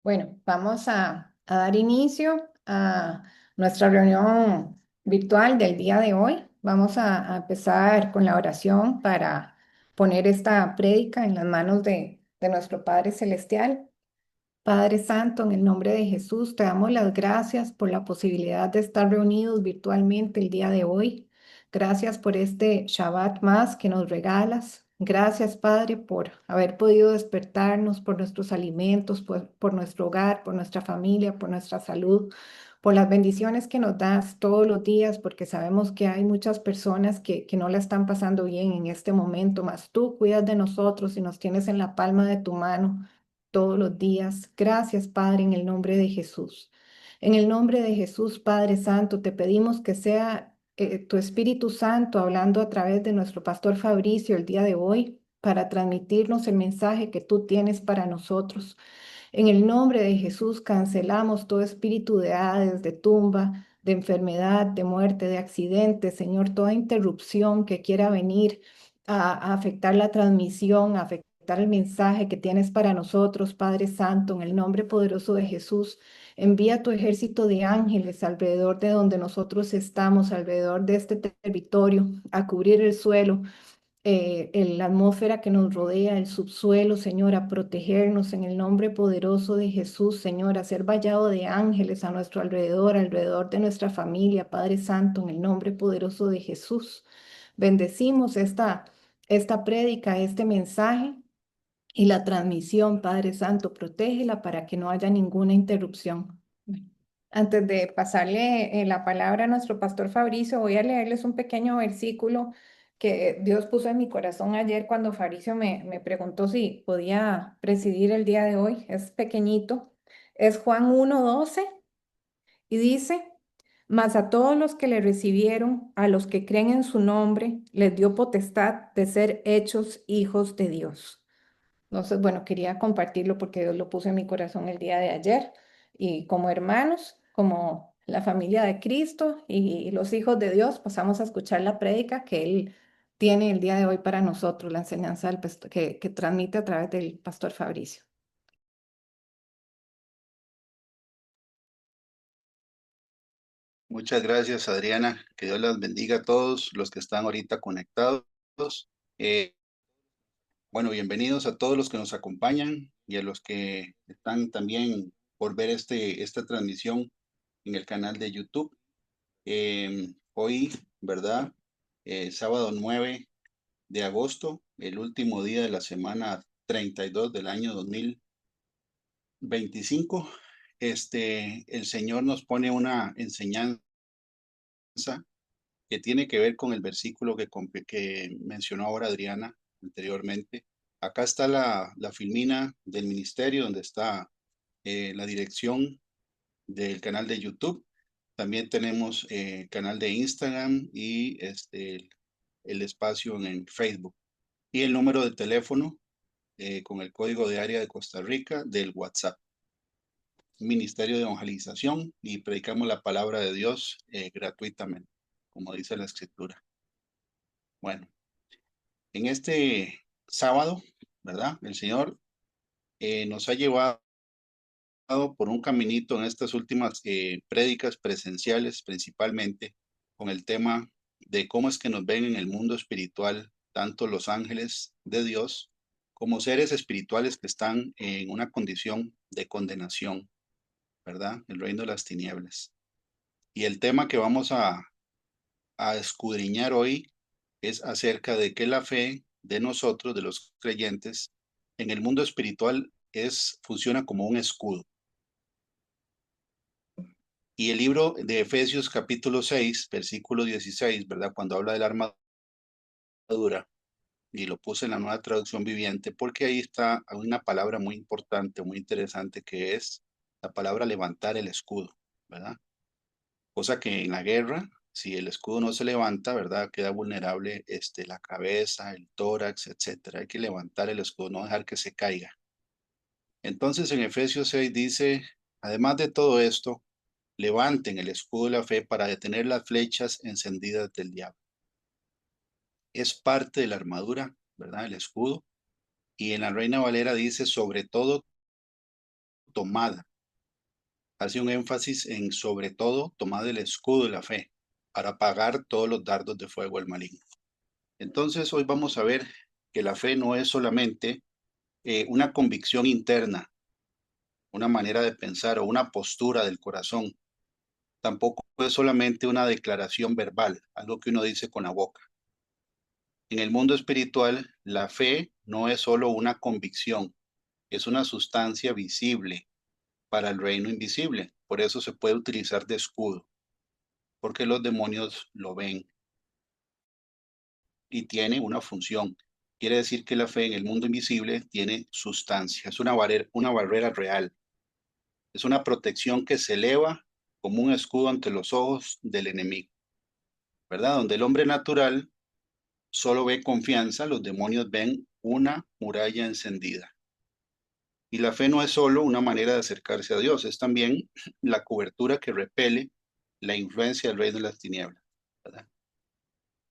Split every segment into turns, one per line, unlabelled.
Bueno, vamos a dar inicio a nuestra reunión virtual del día de hoy. Vamos a empezar con la oración para poner esta prédica en las manos de nuestro Padre Celestial. Padre Santo, en el nombre de Jesús, te damos las gracias por la posibilidad de estar reunidos virtualmente el día de hoy. Gracias por este Shabbat más que nos regalas. Gracias, Padre, por haber podido despertarnos, por nuestros alimentos, por nuestro hogar, por nuestra familia, por nuestra salud, por las bendiciones que nos das todos los días, porque sabemos que hay muchas personas que no la están pasando bien en este momento, mas tú cuidas de nosotros y nos tienes en la palma de tu mano todos los días. Gracias, Padre, en el nombre de Jesús. En el nombre de Jesús, Padre Santo, te pedimos que sea tu Espíritu Santo hablando a través de nuestro pastor Fabricio el día de hoy para transmitirnos el mensaje que tú tienes para nosotros. En el nombre de Jesús cancelamos todo espíritu de Hades, de tumba, de enfermedad, de muerte, de accidente, Señor, toda interrupción que quiera venir a afectar la transmisión, a afectar el mensaje que tienes para nosotros, Padre Santo, en el nombre poderoso de Jesús. Envía tu ejército de ángeles alrededor de donde nosotros estamos, alrededor de este territorio, a cubrir el suelo, la atmósfera que nos rodea, el subsuelo, Señor, a protegernos en el nombre poderoso de Jesús, Señor, a ser vallado de ángeles a nuestro alrededor, alrededor de nuestra familia, Padre Santo, en el nombre poderoso de Jesús. Bendecimos esta prédica, este mensaje y la transmisión, Padre Santo, protégela para que no haya ninguna interrupción. Bueno, antes de pasarle la palabra a nuestro pastor Fabricio, voy a leerles un pequeño versículo que Dios puso en mi corazón ayer cuando Fabricio me preguntó si podía presidir el día de hoy. Es pequeñito. Es Juan 1:12 y dice: Mas a todos los que le recibieron, a los que creen en su nombre, les dio potestad de ser hechos hijos de Dios. Entonces, bueno, quería compartirlo porque Dios lo puso en mi corazón el día de ayer. Y como hermanos, como la familia de Cristo y los hijos de Dios, pasamos a escuchar la prédica que Él tiene el día de hoy para nosotros, la enseñanza que transmite a través del pastor Fabricio.
Muchas gracias, Adriana. Que Dios las bendiga a todos los que están ahorita conectados. Eh, bueno, bienvenidos a todos los que nos acompañan y a los que están también por ver esta transmisión en el canal de YouTube. Hoy, ¿verdad? Sábado 9 de agosto, el último día de la semana 32 del año 2025. El Señor nos pone una enseñanza que tiene que ver con el versículo que mencionó ahora Adriana anteriormente. Acá está la filmina del ministerio, donde está la dirección del canal de YouTube. También tenemos canal de Instagram y el espacio en Facebook. Y el número de teléfono con el código de área de Costa Rica del WhatsApp. Ministerio de Evangelización, y predicamos la palabra de Dios gratuitamente, como dice la Escritura. Bueno, en este sábado, ¿verdad? El Señor nos ha llevado por un caminito en estas últimas prédicas presenciales, principalmente con el tema de cómo es que nos ven en el mundo espiritual, tanto los ángeles de Dios como seres espirituales que están en una condición de condenación, ¿verdad? El reino de las tinieblas. Y el tema que vamos a escudriñar hoy es acerca de que la fe de nosotros, de los creyentes, en el mundo espiritual funciona como un escudo. Y el libro de Efesios capítulo 6, versículo 16, ¿verdad? Cuando habla de la armadura, y lo puse en la nueva traducción viviente, porque ahí está una palabra muy importante, muy interesante, que es la palabra levantar el escudo, ¿verdad? Cosa que en la guerra, si el escudo no se levanta, ¿verdad? Queda vulnerable la cabeza, el tórax, etcétera. Hay que levantar el escudo, no dejar que se caiga. Entonces en Efesios 6 dice, además de todo esto, levanten el escudo de la fe para detener las flechas encendidas del diablo. Es parte de la armadura, ¿verdad? El escudo. Y en la Reina Valera dice, sobre todo, tomad. Hace un énfasis en, sobre todo, tomad el escudo de la fe para apagar todos los dardos de fuego del maligno. Entonces, hoy vamos a ver que la fe no es solamente una convicción interna, una manera de pensar o una postura del corazón. Tampoco es solamente una declaración verbal, algo que uno dice con la boca. En el mundo espiritual, la fe no es solo una convicción, es una sustancia visible para el reino invisible. Por eso se puede utilizar de escudo, porque los demonios lo ven y tiene una función. Quiere decir que la fe en el mundo invisible tiene sustancia, es una barrera real, es una protección que se eleva como un escudo ante los ojos del enemigo, ¿verdad? Donde el hombre natural solo ve confianza, los demonios ven una muralla encendida. Y la fe no es solo una manera de acercarse a Dios, es también la cobertura que repele la influencia del reino de las tinieblas, ¿verdad?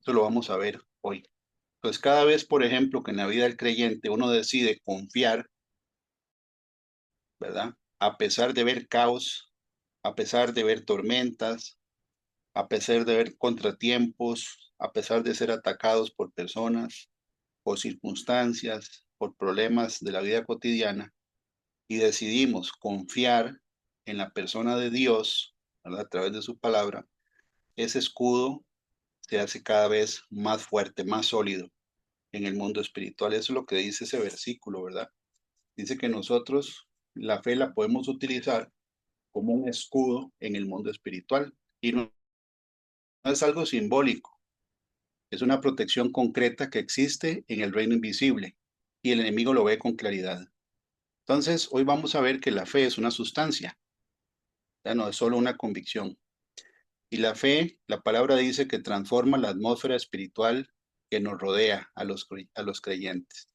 Eso lo vamos a ver hoy. Pues cada vez, por ejemplo, que en la vida del creyente uno decide confiar, ¿verdad? A pesar de ver caos, a pesar de ver tormentas, a pesar de ver contratiempos, a pesar de ser atacados por personas, por circunstancias, por problemas de la vida cotidiana, y decidimos confiar en la persona de Dios, ¿verdad? A través de su palabra, ese escudo se hace cada vez más fuerte, más sólido en el mundo espiritual. Eso es lo que dice ese versículo, ¿verdad? Dice que nosotros la fe la podemos utilizar como un escudo en el mundo espiritual y no es algo simbólico, es una protección concreta que existe en el reino invisible y el enemigo lo ve con claridad. Entonces, hoy vamos a ver que la fe es una sustancia, ya no es solo una convicción. Y la fe, la palabra dice que transforma la atmósfera espiritual que nos rodea a los creyentes.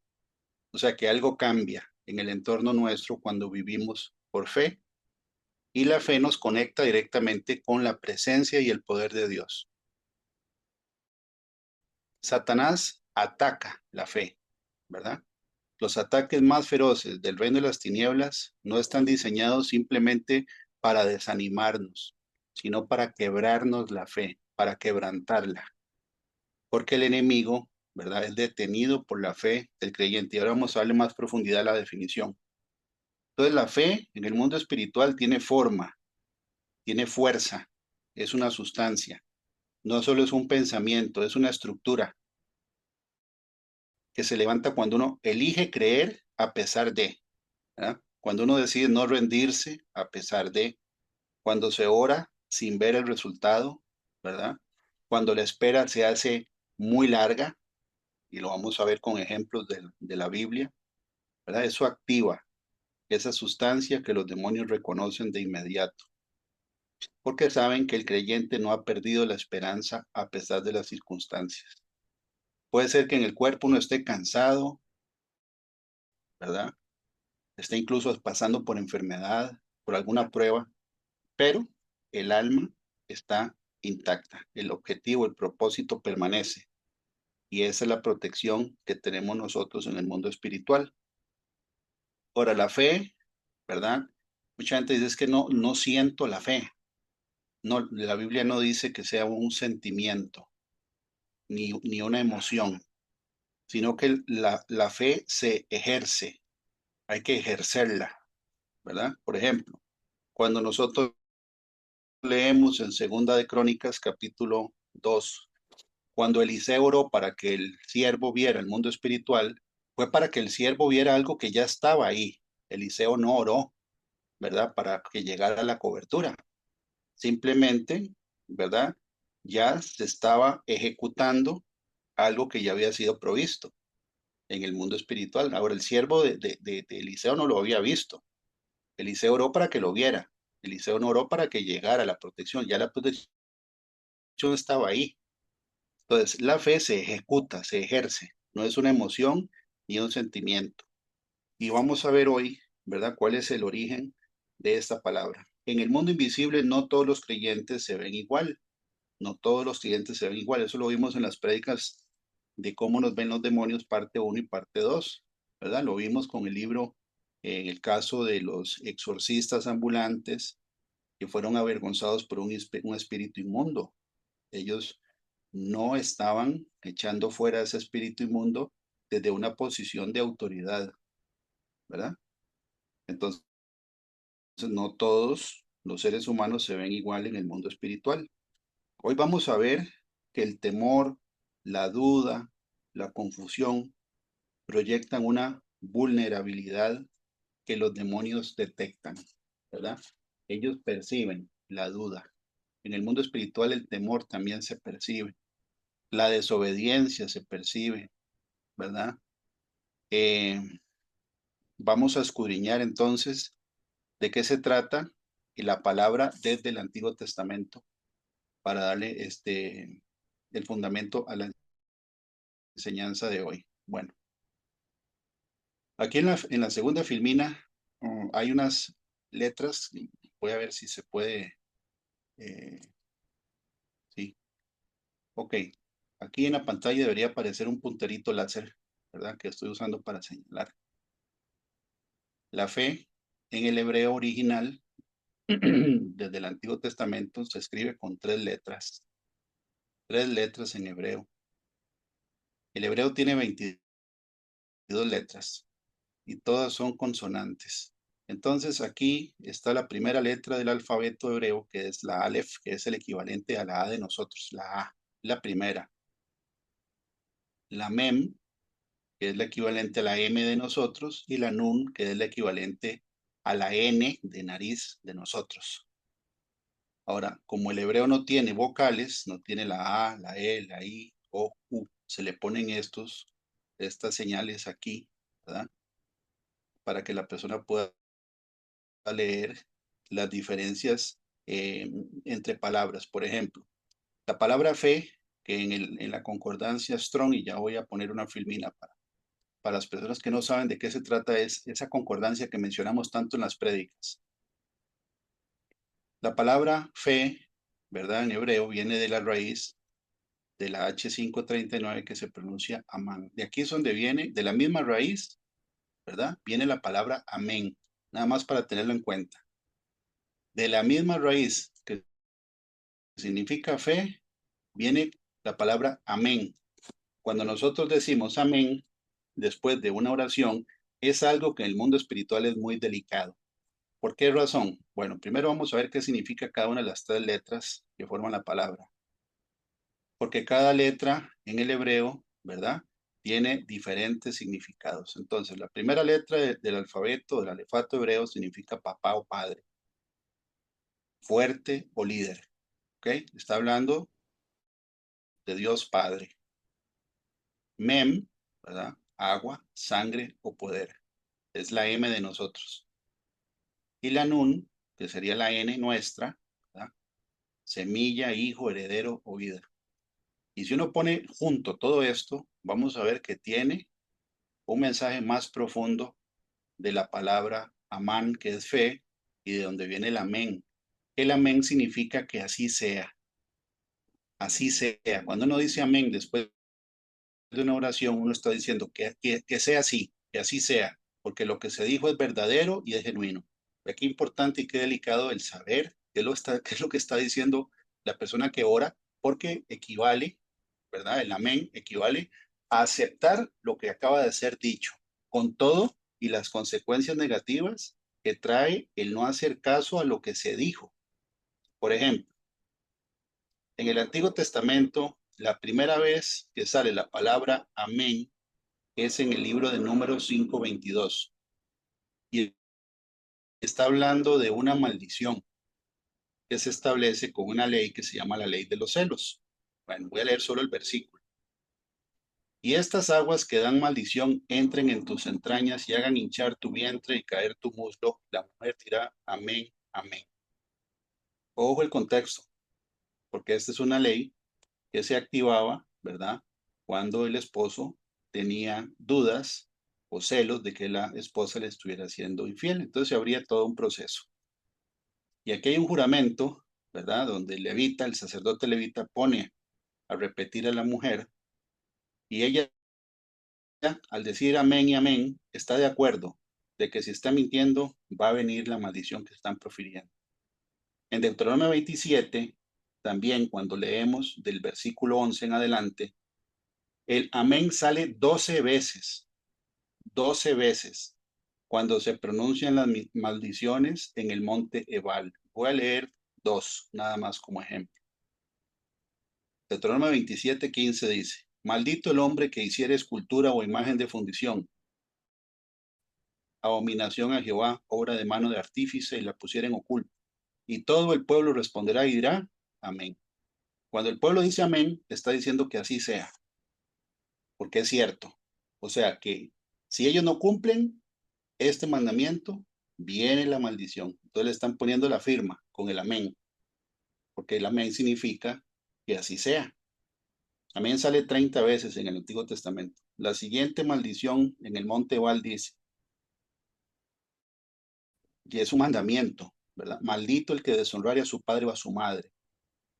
O sea que algo cambia en el entorno nuestro cuando vivimos por fe y la fe nos conecta directamente con la presencia y el poder de Dios. Satanás ataca la fe, ¿verdad? Los ataques más feroces del reino de las tinieblas no están diseñados simplemente para desanimarnos, sino para quebrarnos la fe, para quebrantarla, porque el enemigo, ¿verdad?, es detenido por la fe del creyente. Y ahora vamos a darle más profundidad a la definición. Entonces, la fe en el mundo espiritual tiene forma, tiene fuerza, es una sustancia. No solo es un pensamiento, es una estructura que se levanta cuando uno elige creer a pesar de, ¿verdad? Cuando uno decide no rendirse a pesar de, cuando se ora sin ver el resultado, ¿verdad? Cuando la espera se hace muy larga, y lo vamos a ver con ejemplos de la Biblia, ¿verdad? Eso activa esa sustancia que los demonios reconocen de inmediato, porque saben que el creyente no ha perdido la esperanza a pesar de las circunstancias. Puede ser que en el cuerpo uno esté cansado, ¿verdad? Esté incluso pasando por enfermedad, por alguna prueba, pero el alma está intacta. El objetivo, el propósito permanece. Y esa es la protección que tenemos nosotros en el mundo espiritual. Ahora, la fe, ¿verdad? Mucha gente dice es que no siento la fe. No, la Biblia no dice que sea un sentimiento ni una emoción, sino que la fe se ejerce, hay que ejercerla, ¿verdad? Por ejemplo, cuando nosotros leemos en Segunda de Crónicas, capítulo 2, cuando Eliseo oró para que el siervo viera el mundo espiritual, fue para que el siervo viera algo que ya estaba ahí. Eliseo no oró, ¿verdad? Para que llegara la cobertura, Simplemente, ¿verdad? Ya se estaba ejecutando algo que ya había sido provisto en el mundo espiritual. Ahora, el siervo de Eliseo no lo había visto. Eliseo oró para que lo viera. Eliseo no oró para que llegara la protección. Ya la protección estaba ahí. Entonces, la fe se ejecuta, se ejerce. No es una emoción ni un sentimiento. Y vamos a ver hoy, ¿verdad? ¿Cuál es el origen de esta palabra? En el mundo invisible no todos los creyentes se ven igual. No todos los creyentes se ven igual. Eso lo vimos en las prédicas de cómo nos ven los demonios, parte uno y parte 2, ¿verdad? Lo vimos con el libro, en el caso de los exorcistas ambulantes que fueron avergonzados por un espíritu inmundo. Ellos no estaban echando fuera ese espíritu inmundo desde una posición de autoridad, ¿verdad? Entonces, no todos los seres humanos se ven igual en el mundo espiritual. Hoy vamos a ver que el temor, la duda, la confusión proyectan una vulnerabilidad que los demonios detectan, ¿verdad? Ellos perciben la duda. En el mundo espiritual el temor también se percibe, la desobediencia se percibe, ¿verdad? Eh, Vamos a escudriñar entonces de qué se trata y la palabra desde el Antiguo Testamento para darle el fundamento a la enseñanza de hoy. Bueno, aquí en la segunda filmina hay unas letras, voy a ver si se puede, eh, sí, ok. Aquí en la pantalla debería aparecer un punterito láser, ¿verdad? Que estoy usando para señalar. La fe en el hebreo original, desde el Antiguo Testamento, se escribe con tres letras en hebreo. El hebreo tiene 22 letras y todas son consonantes. Entonces aquí está la primera letra del alfabeto hebreo, que es la Aleph, que es el equivalente a la A de nosotros, la A, la primera. La Mem, que es la equivalente a la M de nosotros, y la Nun, que es la equivalente a la N de nariz de nosotros. Ahora, como el hebreo no tiene vocales, no tiene la A, la E, la I, O, U, se le ponen estas señales aquí, ¿verdad? Para que la persona pueda leer las diferencias entre palabras. Por ejemplo, la palabra fe, que en la concordancia Strong, y ya voy a poner una filmina para las personas que no saben de qué se trata, es esa concordancia que mencionamos tanto en las prédicas. La palabra fe, ¿verdad? En hebreo viene de la raíz de la H539 que se pronuncia amán. De aquí es donde viene, de la misma raíz, ¿verdad? Viene la palabra amén, nada más para tenerlo en cuenta. De la misma raíz que significa fe, viene la palabra amén. Cuando nosotros decimos amén después de una oración, es algo que en el mundo espiritual es muy delicado. ¿Por qué razón? Bueno, primero vamos a ver qué significa cada una de las tres letras que forman la palabra. Porque cada letra en el hebreo, ¿verdad? Tiene diferentes significados. Entonces, la primera letra del alfabeto, del alefato hebreo, significa papá o padre, fuerte o líder. ¿Ok? Está hablando de Dios Padre. Mem, ¿verdad? Agua, sangre o poder. Es la M de nosotros. Y la Nun, que sería la N nuestra, ¿verdad? Semilla, hijo, heredero o vida. Y si uno pone junto todo esto, vamos a ver que tiene un mensaje más profundo de la palabra amán, que es fe, y de donde viene el amén. El amén significa que así sea, así sea. Cuando uno dice amén después de una oración, uno está diciendo que sea así, que así sea, porque lo que se dijo es verdadero y es genuino. Qué importante y qué delicado el saber qué es lo que está diciendo la persona que ora, porque equivale, ¿verdad? El amén equivale a aceptar lo que acaba de ser dicho, con todo y las consecuencias negativas que trae el no hacer caso a lo que se dijo. Por ejemplo, en el Antiguo Testamento, la primera vez que sale la palabra amén es en el libro de Números 5:22 y está hablando de una maldición. que se establece con una ley que se llama la ley de los celos. Bueno, voy a leer solo el versículo. Y estas aguas que dan maldición entren en tus entrañas y hagan hinchar tu vientre y caer tu muslo. La mujer dirá, amén, amén. Ojo el contexto, porque esta es una ley que se activaba, ¿verdad? Cuando el esposo tenía dudas o celos de que la esposa le estuviera siendo infiel. Entonces habría todo un proceso. Y aquí hay un juramento, ¿verdad? Donde el levita, el sacerdote levita, pone a repetir a la mujer y ella, al decir amén y amén, está de acuerdo de que si está mintiendo va a venir la maldición que están profiriendo. En Deuteronomio 27, también cuando leemos del versículo 11 en adelante, el amén sale 12 veces, cuando se pronuncian las maldiciones en el monte Ebal. Voy a leer dos, nada más como ejemplo. Deuteronomio 27:15 dice, maldito el hombre que hiciere escultura o imagen de fundición, abominación a Jehová, obra de mano de artífice, y la pusiera en oculto. Y todo el pueblo responderá y dirá, amén. Cuando el pueblo dice amén, está diciendo que así sea, porque es cierto. O sea que si ellos no cumplen este mandamiento, viene la maldición. Entonces le están poniendo la firma con el amén, porque el amén significa que así sea. Amén sale 30 veces en el Antiguo Testamento. La siguiente maldición en el monte Ebal dice, y es un mandamiento, ¿verdad? Maldito el que deshonrare a su padre o a su madre.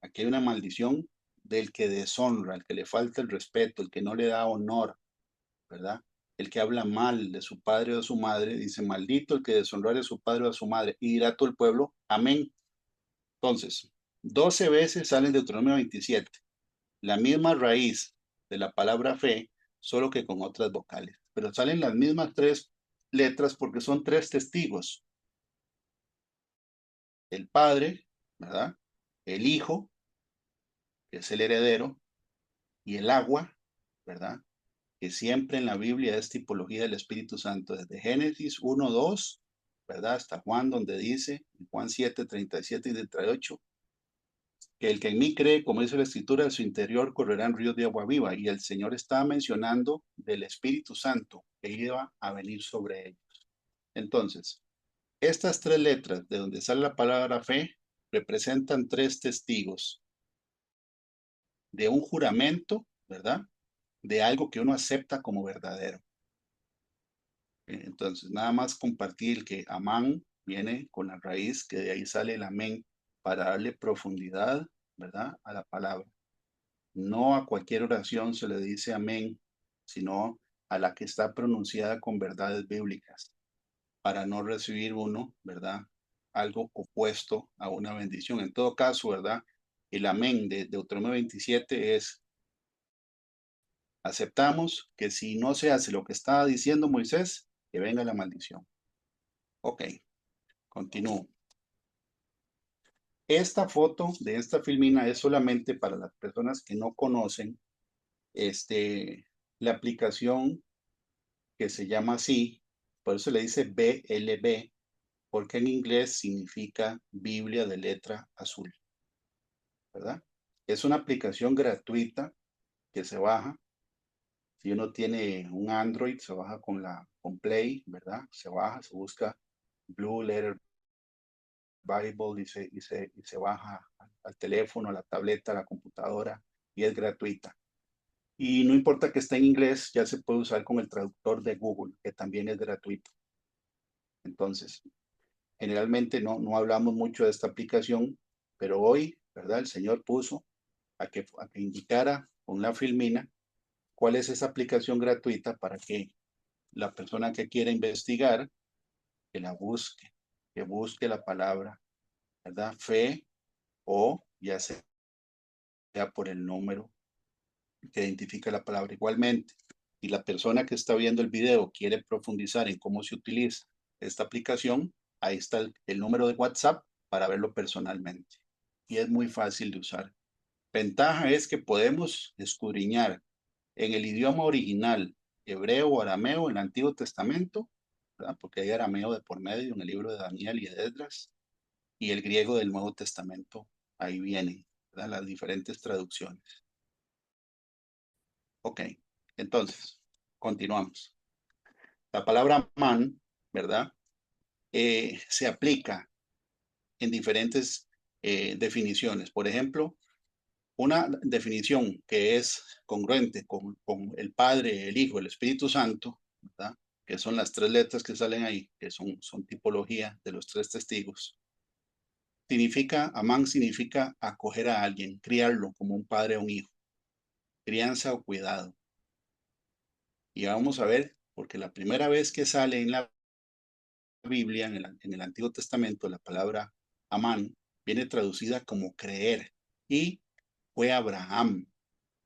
Aquí hay una maldición del que deshonra, el que le falta el respeto, el que no le da honor, ¿verdad? El que habla mal de su padre o de su madre, dice, maldito el que deshonrare a su padre o a su madre. Y dirá todo el pueblo, amén. Entonces, 12 veces sale en Deuteronomio 27, la misma raíz de la palabra fe, solo que con otras vocales. Pero salen las mismas tres letras porque son tres testigos. El Padre, ¿verdad? El Hijo, que es el heredero, y el agua, ¿verdad? Que siempre en la Biblia es tipología del Espíritu Santo, desde Génesis 1:2, ¿verdad? Hasta Juan, donde dice, en Juan 7:37 y 38, que el que en mí cree, como dice la Escritura, de su interior correrán ríos de agua viva. Y el Señor estaba mencionando del Espíritu Santo que iba a venir sobre ellos. Entonces, estas tres letras de donde sale la palabra fe representan tres testigos de un juramento, ¿verdad? De algo que uno acepta como verdadero. Entonces, nada más compartir que amán viene con la raíz, que de ahí sale el amén, para darle profundidad, ¿verdad? A la palabra. No a cualquier oración se le dice amén, sino a la que está pronunciada con verdades bíblicas, para no recibir uno, ¿verdad? Algo opuesto a una bendición. En todo caso, ¿verdad? El amén de Deuteronomio 27 es, aceptamos que si no se hace lo que estaba diciendo Moisés, que venga la maldición. Ok, continúo. Esta foto de esta filmina es solamente para las personas que no conocen la aplicación que se llama así, por eso le dice BLB, porque en inglés significa Biblia de letra azul, ¿verdad? Es una aplicación gratuita que se baja. Si uno tiene un Android, se baja con Play, ¿verdad? Se baja, se busca Blue Letter Bible y se baja al teléfono, a la tableta, a la computadora y es gratuita. Y no importa que esté en inglés, ya se puede usar con el traductor de Google, que también es gratuito. Entonces, generalmente no hablamos mucho de esta aplicación, pero hoy, ¿verdad? El Señor puso a que indicara con la filmina cuál es esa aplicación gratuita para que la persona que quiera investigar, que la busque, que busque la palabra, ¿verdad? Fe o ya sea por el número que identifica la palabra igualmente. Y la persona que está viendo el video quiere profundizar en cómo se utiliza esta aplicación, ahí está el número de WhatsApp para verlo personalmente. Y es muy fácil de usar. Ventaja es que podemos escudriñar en el idioma original, hebreo o arameo, en el Antiguo Testamento, ¿verdad? Porque hay arameo de por medio en el libro de Daniel y de Esdras. y el griego del Nuevo Testamento. Ahí vienen, ¿verdad? Las diferentes traducciones. Ok, entonces, continuamos. La palabra man, ¿verdad? Se aplica en diferentes definiciones. Por ejemplo, una definición que es congruente con el Padre, el Hijo, el Espíritu Santo, ¿verdad? Que son las tres letras que salen ahí, que son tipología de los tres testigos. Amán significa acoger a alguien, criarlo como un padre a un hijo, crianza o cuidado. Y vamos a ver, porque la primera vez que sale en la Biblia, en el Antiguo Testamento, la palabra Amán viene traducida como creer y fue Abraham,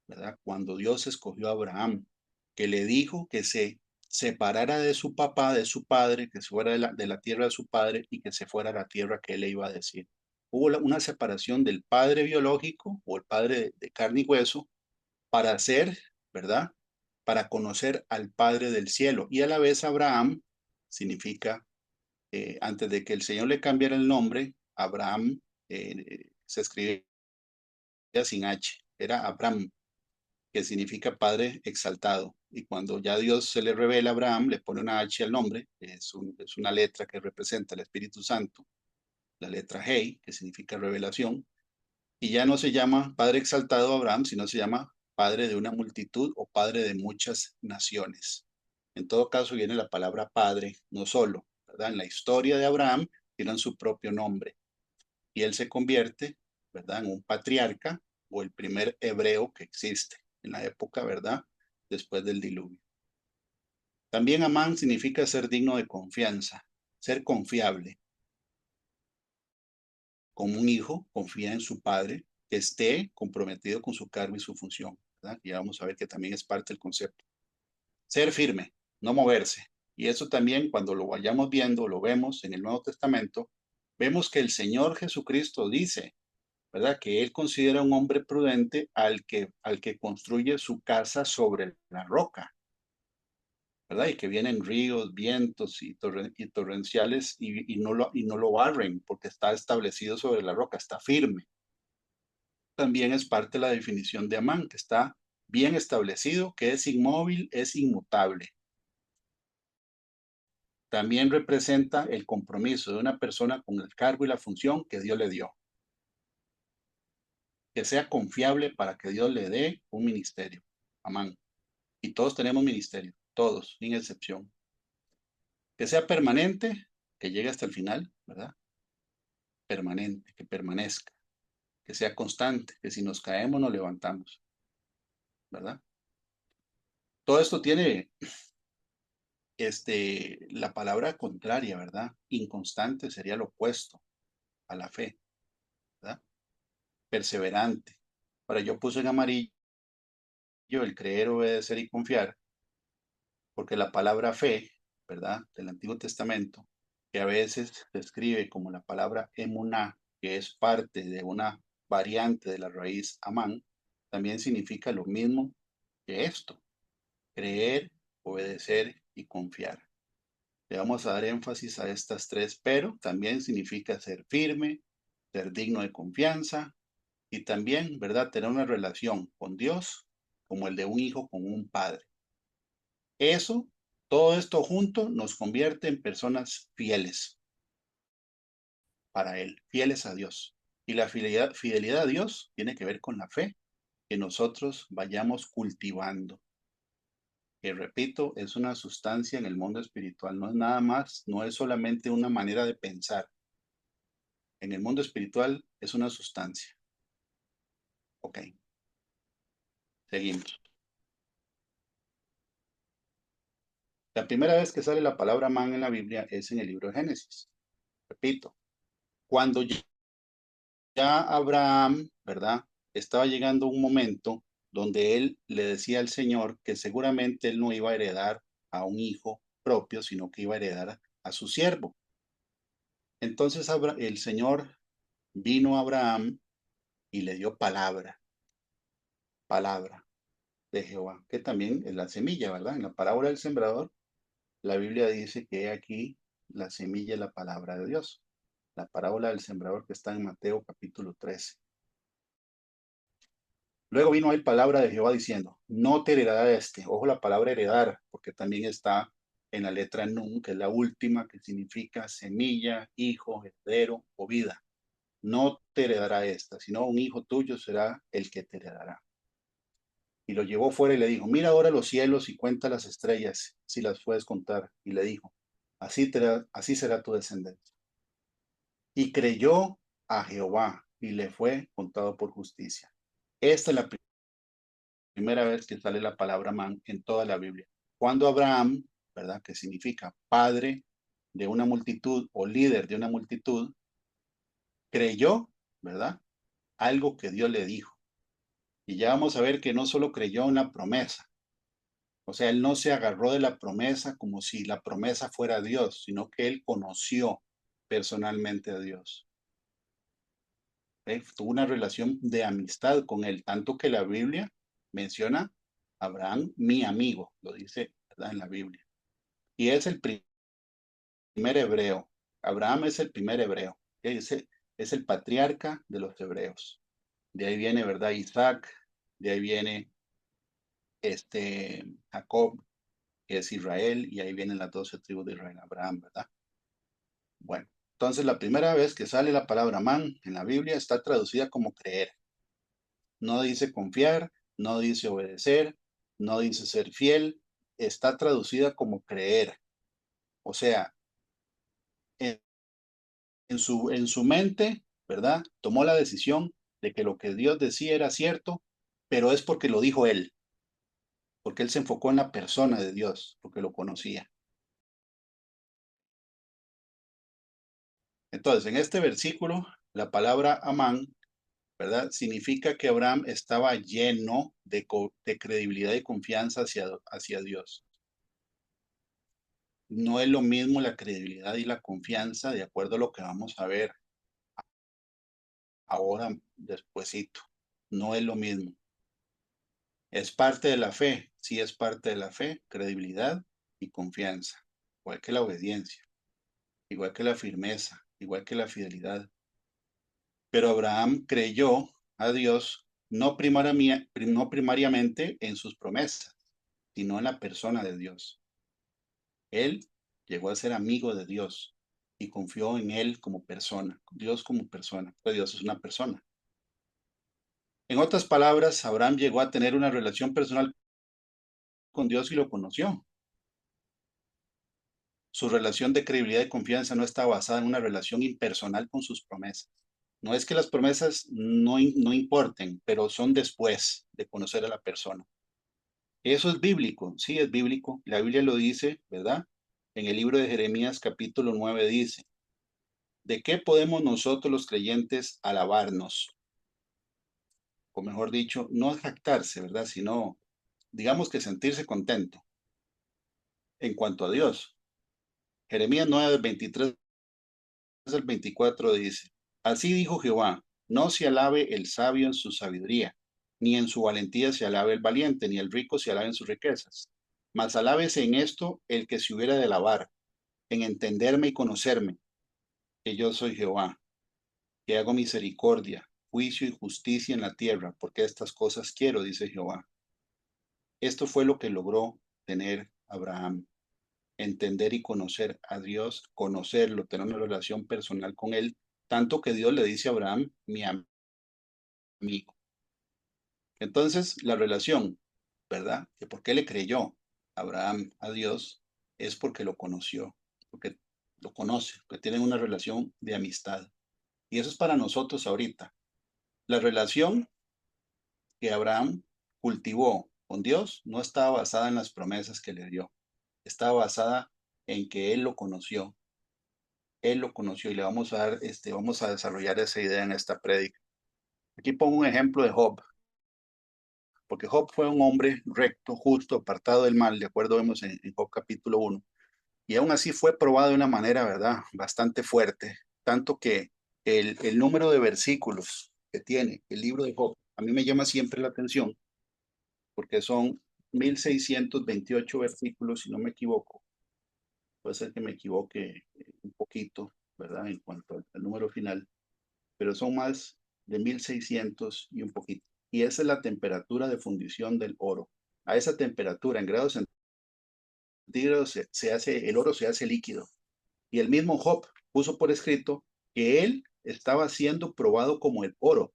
¿verdad? Cuando Dios escogió a Abraham, que le dijo que se separara de su papá, de su padre, que se fuera de la tierra de su padre y que se fuera a la tierra que él le iba a decir. Hubo una separación del padre biológico o el padre de carne y hueso para ser, ¿verdad? Para conocer al Padre del cielo. Y a la vez Abraham significa, antes de que el Señor le cambiara el nombre, Abraham se escribía sin H, era Abraham, que significa Padre exaltado. Y cuando ya Dios se le revela a Abraham, le pone una H al nombre, es una letra que representa el Espíritu Santo, la letra Hei, que significa revelación, y ya no se llama Padre exaltado Abraham, sino se llama Padre de una multitud o Padre de muchas naciones. En todo caso viene la palabra Padre, no solo, ¿verdad? En la historia de Abraham tienen su propio nombre y él se convierte, ¿verdad? En un patriarca o el primer hebreo que existe en la época, ¿verdad? Después del diluvio. También Amán significa ser digno de confianza, ser confiable. Como un hijo confía en su padre, que esté comprometido con su cargo y su función, ¿verdad? Y vamos a ver que también es parte del concepto. Ser firme, no moverse. Y eso también cuando lo vayamos viendo, lo vemos en el Nuevo Testamento, vemos que el Señor Jesucristo dice, ¿verdad? Que Él considera un hombre prudente al que construye su casa sobre la roca, ¿verdad? Y que vienen ríos, vientos y torrenciales y no lo barren porque está establecido sobre la roca, está firme. También es parte de la definición de Amán, que está bien establecido, que es inmóvil, es inmutable. También representa el compromiso de una persona con el cargo y la función que Dios le dio. Que sea confiable para que Dios le dé un ministerio. Amán. Y todos tenemos ministerio, todos, sin excepción. Que sea permanente, que llegue hasta el final, ¿verdad? Permanente, que permanezca. Que sea constante, que si nos caemos nos levantamos, ¿verdad? Todo esto tiene la palabra contraria, ¿verdad? Inconstante sería lo opuesto a la fe, ¿verdad? Perseverante. Ahora yo puse en amarillo el creer, obedecer y confiar, porque la palabra fe, ¿verdad? Del Antiguo Testamento, que a veces se escribe como la palabra emuná, que es parte de una variante de la raíz amán, también significa lo mismo que esto, creer, obedecer y confiar. Le vamos a dar énfasis a estas tres, pero también significa ser firme, ser digno de confianza y también, ¿verdad?, tener una relación con Dios como el de un hijo con un padre. Eso, todo esto junto nos convierte en personas fieles para Él, fieles a Dios. Y la fidelidad a Dios tiene que ver con la fe que nosotros vayamos cultivando. Que repito, es una sustancia en el mundo espiritual, no es nada más, no es solamente una manera de pensar. En el mundo espiritual es una sustancia. Ok, seguimos. La primera vez que sale la palabra man en la Biblia es en el libro de Génesis. Repito, cuando ya Abraham, ¿verdad? Estaba llegando un momento donde él le decía al Señor que seguramente él no iba a heredar a un hijo propio, sino que iba a heredar a su siervo. Entonces el Señor vino a Abraham y le dio palabra de Jehová, que también es la semilla, ¿verdad? En la parábola del sembrador, la Biblia dice que aquí la semilla es la palabra de Dios. la parábola del sembrador que está en Mateo capítulo 13. Luego vino a él palabra de Jehová diciendo, no te heredará este. Ojo la palabra heredar, porque también está en la letra Nun, que es la última, que significa semilla, hijo, heredero o vida. No te heredará esta, sino un hijo tuyo será el que te heredará. Y lo llevó fuera y le dijo, mira ahora los cielos y cuenta las estrellas, si las puedes contar. Y le dijo, así será tu descendencia. Y creyó a Jehová y le fue contado por justicia. Esta es la primera vez que sale la palabra man en toda la Biblia. Cuando Abraham, ¿verdad? Que significa padre de una multitud o líder de una multitud, creyó, ¿verdad? Algo que Dios le dijo. Y ya vamos a ver que no solo creyó en la promesa, o sea, él no se agarró de la promesa como si la promesa fuera Dios, sino que él conoció personalmente a Dios. Tuvo una relación de amistad con él, tanto que la Biblia menciona a Abraham, mi amigo, lo dice, ¿verdad? En la Biblia. Y es el primer hebreo. Abraham es el primer hebreo. Es el patriarca de los hebreos. De ahí viene, ¿verdad? Isaac, de ahí viene Jacob, que es Israel, y ahí vienen las 12 tribus de Israel, Abraham, ¿verdad? Bueno, entonces la primera vez que sale la palabra man en la Biblia está traducida como creer. No dice confiar, no dice obedecer, no dice ser fiel, está traducida como creer. O sea, en, en su mente, ¿verdad? Tomó la decisión de que lo que Dios decía era cierto, pero es porque lo dijo él, porque él se enfocó en la persona de Dios, porque lo conocía. Entonces, en este versículo, la palabra amán, ¿verdad? Significa que Abraham estaba lleno de credibilidad y confianza hacia Dios. No es lo mismo la credibilidad y la confianza, de acuerdo a lo que vamos a ver ahora despuesito. No es lo mismo. Es parte de la fe, sí es parte de la fe, credibilidad y confianza, igual que la obediencia, igual que la firmeza, igual que la fidelidad. Pero Abraham creyó a Dios no primariamente en sus promesas, sino en la persona de Dios. Él llegó a ser amigo de Dios y confió en él como persona, Dios como persona, pues Dios es una persona. En otras palabras, Abraham llegó a tener una relación personal con Dios y lo conoció. Su relación de credibilidad y confianza no está basada en una relación impersonal con sus promesas. No es que las promesas no importen, pero son después de conocer a la persona. Eso es bíblico, sí es bíblico. La Biblia lo dice, ¿verdad? En el libro de Jeremías capítulo 9 dice, ¿de qué podemos nosotros los creyentes alabarnos? O mejor dicho, no jactarse, ¿verdad? Sino, digamos que sentirse contento en cuanto a Dios. Jeremías 9, del 23 al 24 dice, así dijo Jehová, no se alabe el sabio en su sabiduría, ni en su valentía se alabe el valiente, ni el rico se alabe en sus riquezas. Mas alábese en esto el que se hubiera de alabar, en entenderme y conocerme, que yo soy Jehová, que hago misericordia, juicio y justicia en la tierra, porque estas cosas quiero, dice Jehová. Esto fue lo que logró tener Abraham, entender y conocer a Dios, conocerlo, tener una relación personal con él, tanto que Dios le dice a Abraham, mi amigo. Entonces, la relación, ¿verdad? Que por qué le creyó Abraham a Dios es porque lo conoció, porque lo conoce, porque tienen una relación de amistad. Y eso es para nosotros ahorita. La relación que Abraham cultivó con Dios no estaba basada en las promesas que le dio, estaba basada en que él lo conoció y le vamos a dar, vamos a desarrollar esa idea en esta prédica. Aquí pongo un ejemplo de Job, porque Job fue un hombre recto, justo, apartado del mal, de acuerdo vemos en Job capítulo 1, y aún así fue probado de una manera, ¿verdad?, bastante fuerte, tanto que el número de versículos que tiene el libro de Job, a mí me llama siempre la atención, porque son 1628 versículos, si no me equivoco, puede ser que me equivoque un poquito, ¿verdad? En cuanto al número final, pero son más de 1600 y un poquito. Y esa es la temperatura de fundición del oro. A esa temperatura, en grados centígrados, se hace, el oro se hace líquido. Y el mismo Job puso por escrito que él estaba siendo probado como el oro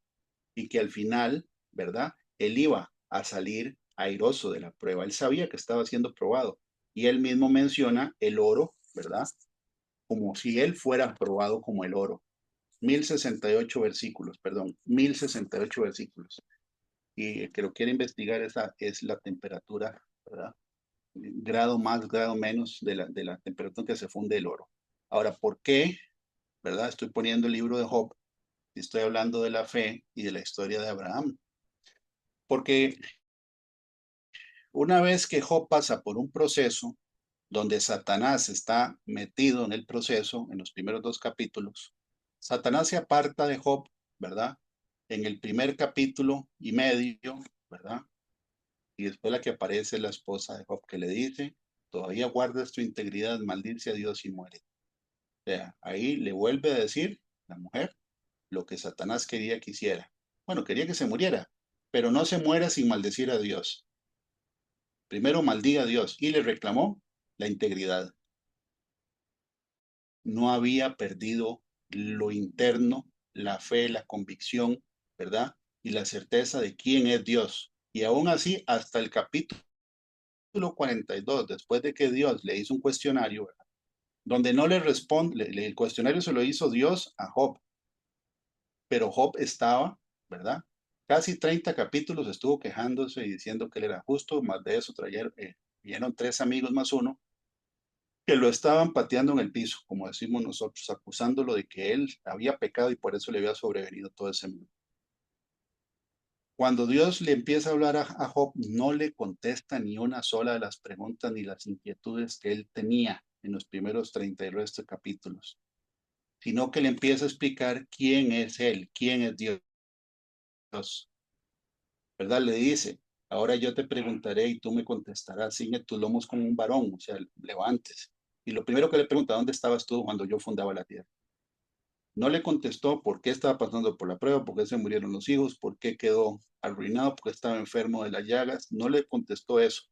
y que al final, ¿verdad? Él iba a salir airoso de la prueba. Él sabía que estaba siendo probado. Y él mismo menciona el oro, ¿verdad? Como si él fuera probado como el oro. 1068 versículos, perdón, 1068 versículos. Y el que lo quiere investigar, esa es la temperatura, ¿verdad? Grado más, grado menos de la temperatura en que se funde el oro. Ahora, ¿por qué, verdad? Estoy poniendo el libro de Job y estoy hablando de la fe y de la historia de Abraham. Porque una vez que Job pasa por un proceso donde Satanás está metido en el proceso, en los primeros dos capítulos, Satanás se aparta de Job, ¿verdad? En el primer capítulo y medio, ¿verdad? Y después la que aparece es la esposa de Job que le dice, todavía guardas tu integridad, maldice a Dios y muere. O sea, ahí le vuelve a decir la mujer lo que Satanás quería que hiciera. Bueno, quería que se muriera, pero no se muera sin maldecir a Dios. Primero maldiga a Dios y le reclamó la integridad. No había perdido lo interno, la fe, la convicción, ¿verdad? Y la certeza de quién es Dios. Y aún así, hasta el capítulo 42, después de que Dios le hizo un cuestionario, ¿verdad? Donde no le responde, el cuestionario se lo hizo Dios a Job, pero Job estaba, ¿verdad? Casi 30 capítulos estuvo quejándose y diciendo que él era justo, más de eso vieron tres amigos más uno, que lo estaban pateando en el piso, como decimos nosotros, acusándolo de que él había pecado y por eso le había sobrevenido todo ese mundo. Cuando Dios le empieza a hablar a Job, no le contesta ni una sola de las preguntas ni las inquietudes que él tenía en los primeros 30 y resto de capítulos, sino que le empieza a explicar quién es él, quién es Dios, ¿verdad? Le dice, ahora yo te preguntaré y tú me contestarás, ciñe tus lomos como un varón, o sea, levantes. Y lo primero que le pregunta, ¿dónde estabas tú cuando yo fundaba la tierra? No le contestó por qué estaba pasando por la prueba, por qué se murieron los hijos, por qué quedó arruinado, por qué estaba enfermo de las llagas. No le contestó eso.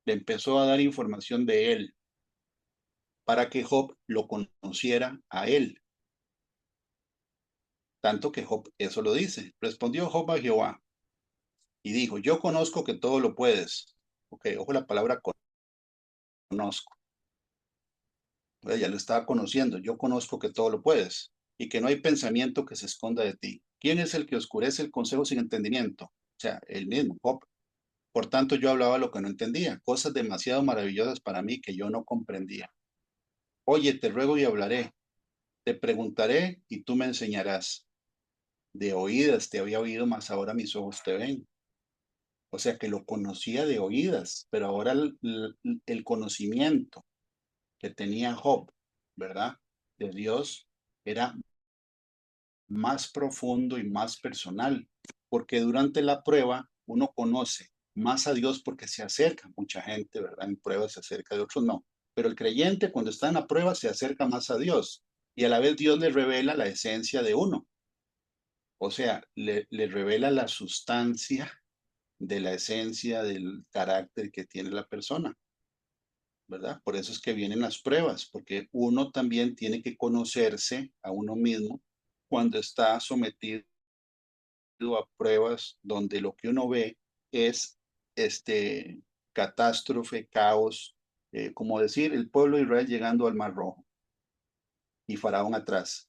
Le empezó a dar información de él para que Job lo conociera a él. Tanto que Job eso lo dice. Respondió Job a Jehová y dijo, yo conozco que todo lo puedes. Ok, ojo la palabra conozco. Ya lo estaba conociendo. Yo conozco que todo lo puedes y que no hay pensamiento que se esconda de ti. ¿Quién es el que oscurece el consejo sin entendimiento? O sea, el mismo, Job. Por tanto, yo hablaba lo que no entendía, cosas demasiado maravillosas para mí que yo no comprendía. Oye, te ruego y hablaré, te preguntaré y tú me enseñarás. De oídas te había oído, mas ahora mis ojos te ven. O sea que lo conocía de oídas, pero ahora el conocimiento que tenía Job, ¿verdad? De Dios era más profundo y más personal, porque durante la prueba uno conoce más a Dios porque se acerca mucha gente, ¿verdad? En pruebas se acerca de otros no, pero el creyente cuando está en la prueba se acerca más a Dios y a la vez Dios le revela la esencia de uno, o sea, le revela la sustancia de la esencia del carácter que tiene la persona, ¿verdad? Por eso es que vienen las pruebas, porque uno también tiene que conocerse a uno mismo cuando está sometido a pruebas donde lo que uno ve es catástrofe, caos, como decir el pueblo de Israel llegando al Mar Rojo y Faraón atrás.